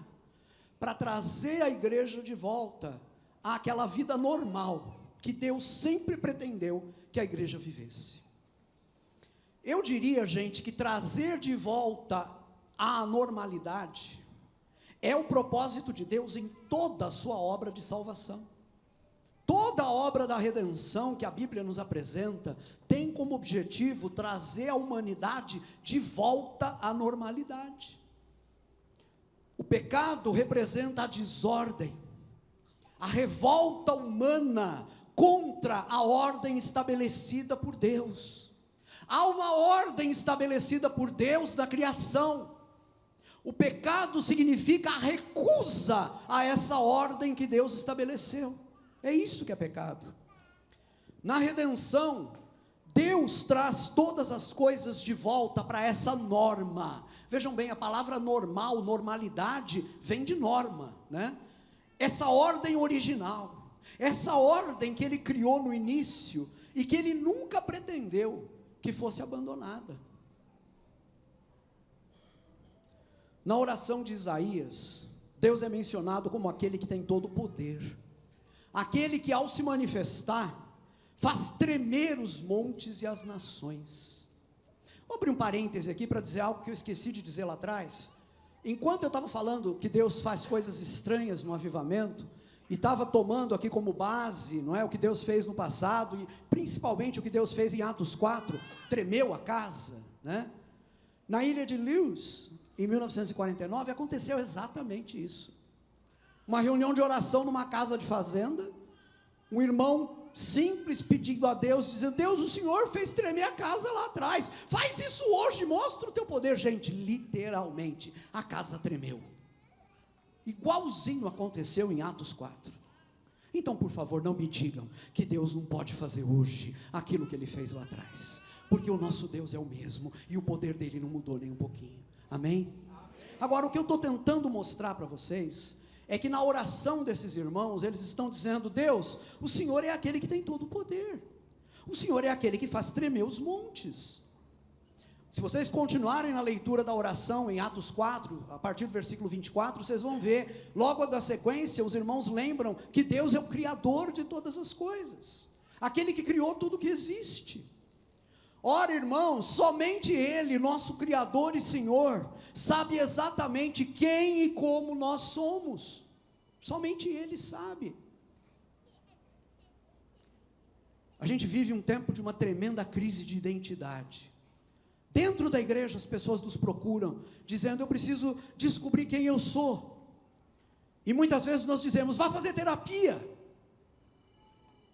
para trazer a igreja de volta àquela vida normal, que Deus sempre pretendeu que a igreja vivesse. Eu diria, gente, que trazer de volta a normalidade, é o propósito de Deus em toda a sua obra de salvação. Toda a obra da redenção que a Bíblia nos apresenta, tem como objetivo trazer a humanidade de volta à normalidade. O pecado representa a desordem, a revolta humana contra a ordem estabelecida por Deus. Há uma ordem estabelecida por Deus na criação. O pecado significa a recusa a essa ordem que Deus estabeleceu. É isso que é pecado. Na redenção, Deus traz todas as coisas de volta para essa norma. Vejam bem, a palavra normal, normalidade, vem de norma, né? Essa ordem original, essa ordem que Ele criou no início, e que Ele nunca pretendeu que fosse abandonada. Na oração de Isaías, Deus é mencionado como aquele que tem todo o poder, aquele que ao se manifestar, faz tremer os montes e as nações. Vou abrir um parêntese aqui para dizer algo que eu esqueci de dizer lá atrás. Enquanto eu estava falando que Deus faz coisas estranhas no avivamento, e estava tomando aqui como base, não é, o que Deus fez no passado, e principalmente o que Deus fez em Atos 4, tremeu a casa, né? Na ilha de Lewis, em 1949, aconteceu exatamente isso. Uma reunião de oração numa casa de fazenda, um irmão simples pedindo a Deus, dizendo: Deus, o Senhor fez tremer a casa lá atrás, faz isso hoje, mostra o teu poder. Gente, literalmente, a casa tremeu, igualzinho aconteceu em Atos 4. Então, por favor, não me digam que Deus não pode fazer hoje aquilo que Ele fez lá atrás, porque o nosso Deus é o mesmo, e o poder dEle não mudou nem um pouquinho, amém? Agora, o que eu estou tentando mostrar para vocês, é que na oração desses irmãos, eles estão dizendo: Deus, o Senhor é aquele que tem todo o poder, o Senhor é aquele que faz tremer os montes. Se vocês continuarem na leitura da oração em Atos 4, a partir do versículo 24, vocês vão ver, logo da sequência, os irmãos lembram que Deus é o Criador de todas as coisas, aquele que criou tudo que existe. Ora, irmãos, somente Ele, nosso Criador e Senhor, sabe exatamente quem e como nós somos. Somente Ele sabe. A gente vive um tempo de uma tremenda crise de identidade. Dentro da igreja as pessoas nos procuram, dizendo: eu preciso descobrir quem eu sou. E muitas vezes nós dizemos: vá fazer terapia.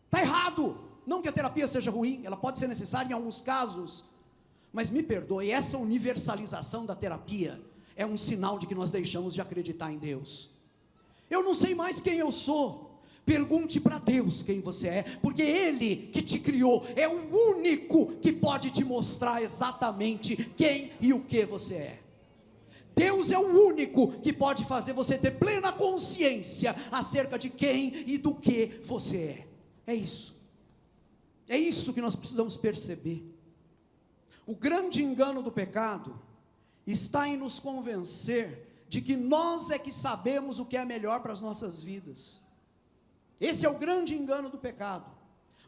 Está errado. Não que a terapia seja ruim, ela pode ser necessária em alguns casos, mas me perdoe, essa universalização da terapia é um sinal de que nós deixamos de acreditar em Deus. Eu não sei mais quem eu sou. Pergunte para Deus quem você é, porque Ele que te criou é o único que pode te mostrar exatamente quem e o que você é. Deus é o único que pode fazer você ter plena consciência acerca de quem e do que você é. É isso. É isso que nós precisamos perceber. O grande engano do pecado está em nos convencer de que nós é que sabemos o que é melhor para as nossas vidas. Esse é o grande engano do pecado,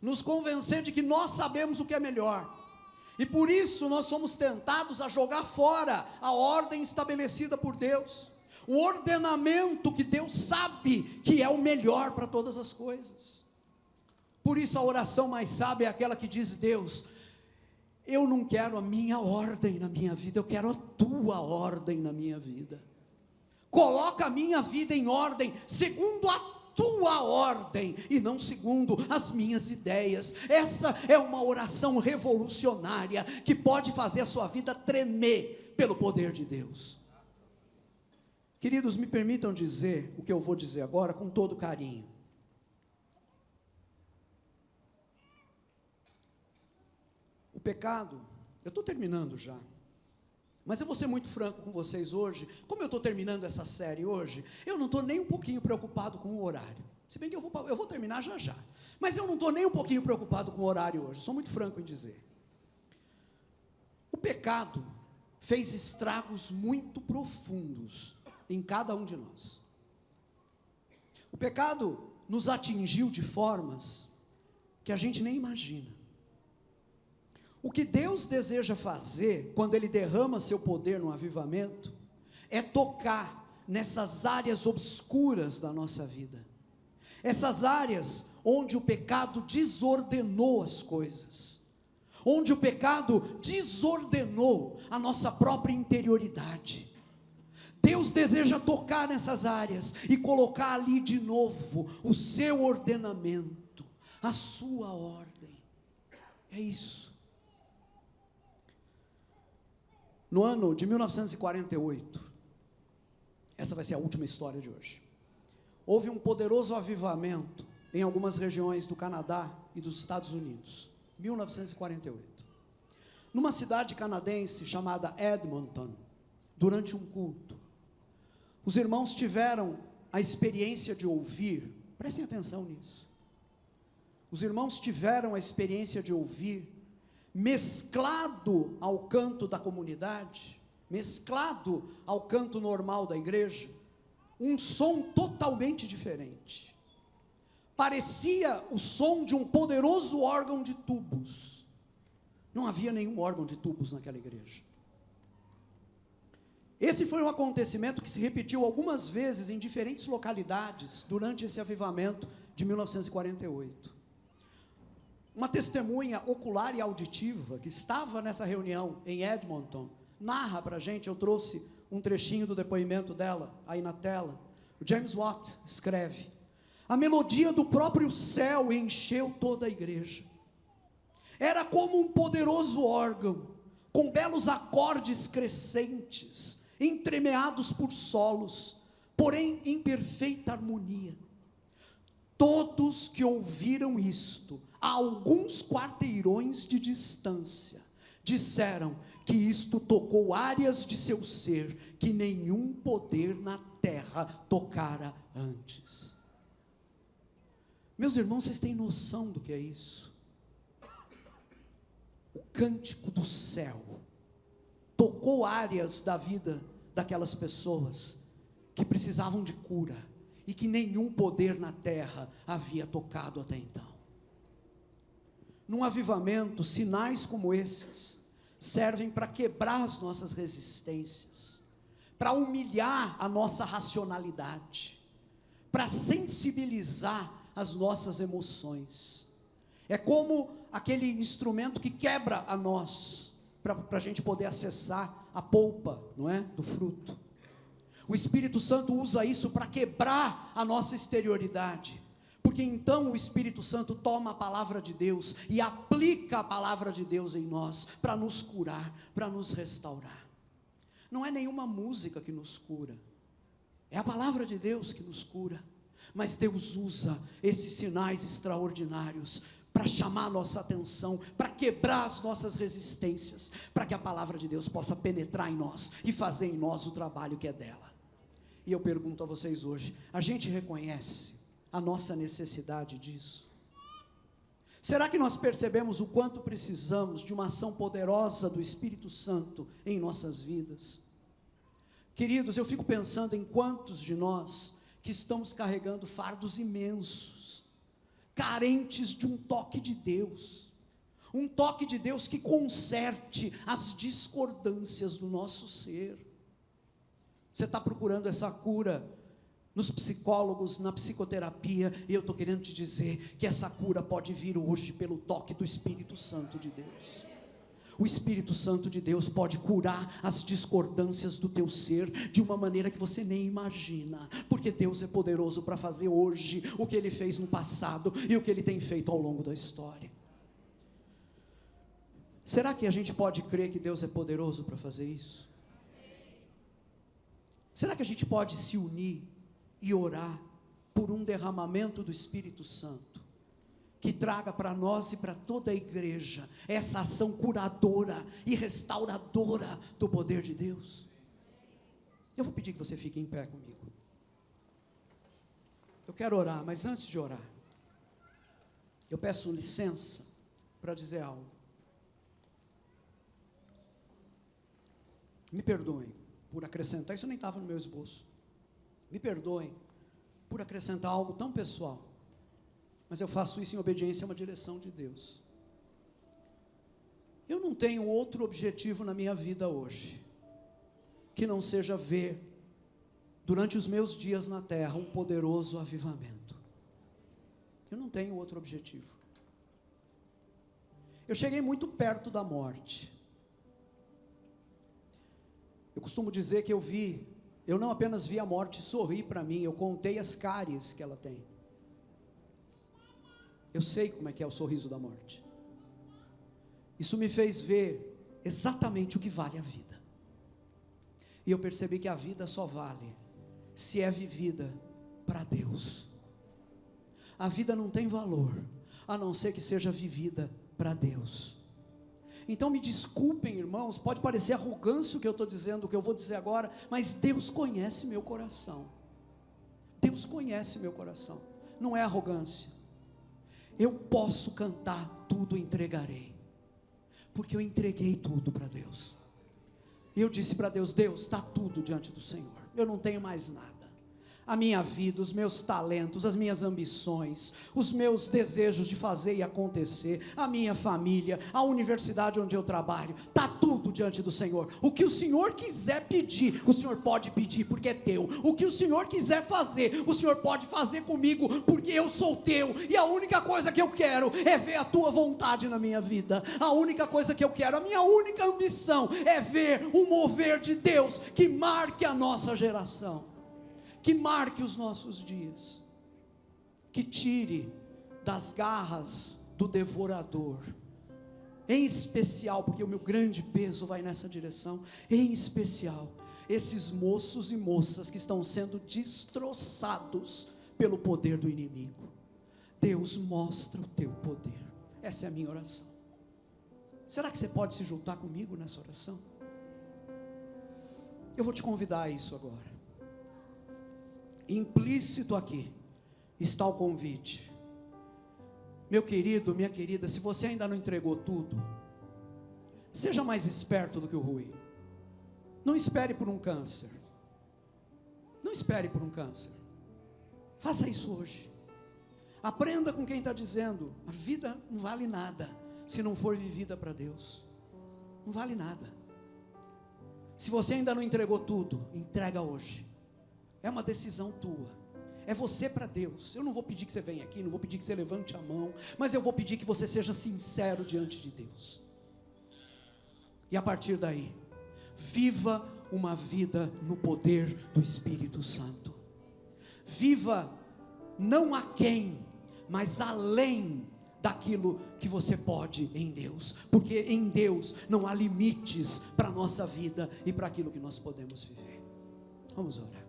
nos convencer de que nós sabemos o que é melhor, e por isso nós somos tentados a jogar fora a ordem estabelecida por Deus, o ordenamento que Deus sabe que é o melhor para todas as coisas. Por isso a oração mais sábia é aquela que diz: Deus, Eu não quero a minha ordem na minha vida, eu quero a tua ordem na minha vida. Coloca a minha vida em ordem, segundo a tua ordem, e não segundo as minhas ideias. Essa é uma oração revolucionária, que pode fazer a sua vida tremer pelo poder de Deus. Queridos, me permitam dizer o que eu vou dizer agora com todo carinho. O pecado, eu estou terminando já, mas eu vou ser muito franco com vocês hoje. Como eu estou terminando essa série hoje, eu não estou nem um pouquinho preocupado com o horário, se bem que eu vou terminar já já, mas eu não estou nem um pouquinho preocupado com o horário hoje, sou muito franco em dizer. O pecado fez estragos muito profundos em cada um de nós. O pecado nos atingiu de formas que a gente nem imagina. O que Deus deseja fazer, quando Ele derrama seu poder no avivamento, é tocar nessas áreas obscuras da nossa vida, essas áreas onde o pecado desordenou as coisas, onde o pecado desordenou a nossa própria interioridade. Deus deseja tocar nessas áreas e colocar ali de novo o seu ordenamento, a sua ordem. É isso. No ano de 1948, essa vai ser a última história de hoje, houve um poderoso avivamento em algumas regiões do Canadá e dos Estados Unidos, 1948, numa cidade canadense chamada Edmonton. Durante um culto, os irmãos tiveram a experiência de ouvir, prestem atenção nisso, os irmãos tiveram a experiência de ouvir, mesclado ao canto da comunidade, mesclado ao canto normal da igreja, um som totalmente diferente. Parecia o som de um poderoso órgão de tubos. Não havia nenhum órgão de tubos naquela igreja. Esse foi um acontecimento que se repetiu algumas vezes em diferentes localidades durante esse avivamento de 1948. Uma testemunha ocular e auditiva que estava nessa reunião em Edmonton narra para a gente, eu trouxe um trechinho do depoimento dela aí na tela. O James Watt escreve: a melodia do próprio céu encheu toda a igreja. Era como um poderoso órgão, com belos acordes crescentes, entremeados por solos, porém em perfeita harmonia. Todos que ouviram isto, a alguns quarteirões de distância, disseram que isto tocou áreas de seu ser que nenhum poder na terra tocara antes. Meus irmãos, vocês têm noção do que é isso? O cântico do céu tocou áreas da vida daquelas pessoas que precisavam de cura e que nenhum poder na terra havia tocado até então. Num avivamento, sinais como esses servem para quebrar as nossas resistências, para humilhar a nossa racionalidade, para sensibilizar as nossas emoções. É como aquele instrumento que quebra a nós, para a gente poder acessar a polpa, não é? Do fruto. O Espírito Santo usa isso para quebrar a nossa exterioridade, porque então o Espírito Santo toma a palavra de Deus e aplica a palavra de Deus em nós, para nos curar, para nos restaurar. Não é nenhuma música que nos cura, é a palavra de Deus que nos cura, mas Deus usa esses sinais extraordinários para chamar a nossa atenção, para quebrar as nossas resistências, para que a palavra de Deus possa penetrar em nós e fazer em nós o trabalho que é dela. E eu pergunto a vocês hoje, a gente reconhece a nossa necessidade disso? Será que nós percebemos o quanto precisamos de uma ação poderosa do Espírito Santo em nossas vidas? Queridos, eu fico pensando em quantos de nós que estamos carregando fardos imensos, carentes de um toque de Deus, um toque de Deus que conserte as discordâncias do nosso ser. Você está procurando essa cura nos psicólogos, na psicoterapia, e eu estou querendo te dizer que essa cura pode vir hoje pelo toque do Espírito Santo de Deus. O Espírito Santo de Deus pode curar as discordâncias do teu ser de uma maneira que você nem imagina, porque Deus é poderoso para fazer hoje o que Ele fez no passado e o que Ele tem feito ao longo da história. Será que a gente pode crer que Deus é poderoso para fazer isso? Será que a gente pode se unir e orar por um derramamento do Espírito Santo, que traga para nós e para toda a igreja essa ação curadora e restauradora do poder de Deus? Eu vou pedir que você fique em pé comigo. Eu quero orar, mas antes de orar, eu peço licença para dizer algo. Me perdoem por acrescentar, isso nem estava no meu esboço. Me perdoem por acrescentar algo tão pessoal, mas eu faço isso em obediência a uma direção de Deus. Eu não tenho outro objetivo na minha vida hoje, que não seja ver, durante os meus dias na terra, um poderoso avivamento. Eu não tenho outro objetivo. Eu cheguei muito perto da morte. Eu costumo dizer que eu não apenas vi a morte sorrir para mim, eu contei as cáries que ela tem. Eu sei como é que é o sorriso da morte. Isso me fez ver exatamente o que vale a vida. E eu percebi que a vida só vale se é vivida para Deus. A vida não tem valor, a não ser que seja vivida para Deus. Então me desculpem, irmãos, pode parecer arrogância o que eu estou dizendo, o que eu vou dizer agora, mas Deus conhece meu coração. Deus conhece meu coração, não é arrogância. Eu posso cantar tudo entregarei, porque eu entreguei tudo para Deus. Eu disse para Deus, Deus, está tudo diante do Senhor, eu não tenho mais nada. A minha vida, os meus talentos, as minhas ambições, os meus desejos de fazer e acontecer, a minha família, a universidade onde eu trabalho, está tudo diante do Senhor. O que o Senhor quiser pedir, o Senhor pode pedir, porque é teu. O que o Senhor quiser fazer, o Senhor pode fazer comigo, porque eu sou teu. E a única coisa que eu quero é ver a tua vontade na minha vida. A única coisa que eu quero, a minha única ambição é ver o mover de Deus que marque a nossa geração, que marque os nossos dias, que tire das garras do devorador, em especial, porque o meu grande peso vai nessa direção, em especial, esses moços e moças que estão sendo destroçados pelo poder do inimigo. Deus, mostra o teu poder. Essa é a minha oração. Será que você pode se juntar comigo nessa oração? Eu vou te convidar a isso agora. Implícito aqui está o convite. Meu querido, minha querida, se você ainda não entregou tudo, seja mais esperto do que o Rui. Não espere por um câncer. Não espere por um câncer. Faça isso hoje. Aprenda com quem está dizendo, a vida não vale nada se não for vivida para Deus. Não vale nada. Se você ainda não entregou tudo, entrega hoje. É uma decisão tua, é você para Deus. Eu não vou pedir que você venha aqui, não vou pedir que você levante a mão, mas eu vou pedir que você seja sincero diante de Deus. E a partir daí, viva uma vida no poder do Espírito Santo. Viva não aquém, mas além daquilo que você pode em Deus, porque em Deus não há limites para a nossa vida e para aquilo que nós podemos viver. Vamos orar.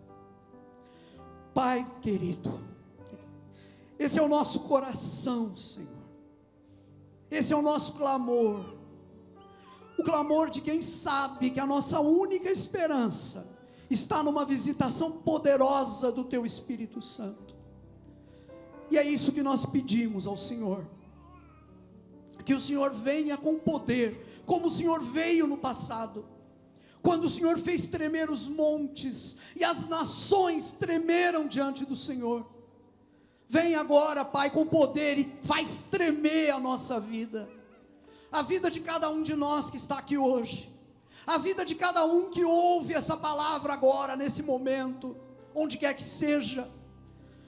Pai querido, esse é o nosso coração, Senhor, esse é o nosso clamor, o clamor de quem sabe que a nossa única esperança está numa visitação poderosa do Teu Espírito Santo, e é isso que nós pedimos ao Senhor, que o Senhor venha com poder, como o Senhor veio no passado, quando o Senhor fez tremer os montes, e as nações tremeram diante do Senhor. Vem agora, Pai, com poder, e faz tremer a nossa vida, a vida de cada um de nós que está aqui hoje, a vida de cada um que ouve essa palavra agora, nesse momento, onde quer que seja,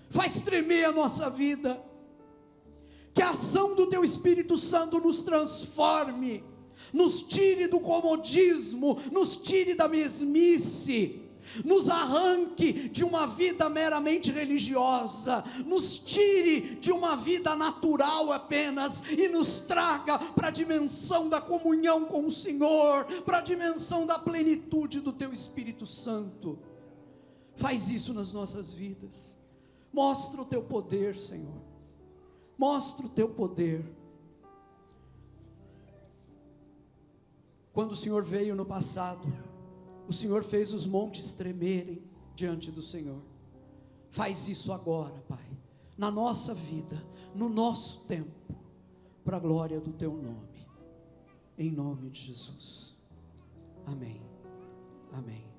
faz tremer a nossa vida, que a ação do Teu Espírito Santo nos transforme, nos tire do comodismo, nos tire da mesmice, nos arranque de uma vida meramente religiosa, nos tire de uma vida natural apenas e nos traga para a dimensão da comunhão com o Senhor, para a dimensão da plenitude do Teu Espírito Santo. Faz isso nas nossas vidas, mostra o Teu poder, Senhor, mostra o Teu poder. Quando o Senhor veio no passado, o Senhor fez os montes tremerem diante do Senhor. Faz isso agora, Pai, na nossa vida, no nosso tempo, para a glória do Teu nome, em nome de Jesus. Amém, amém.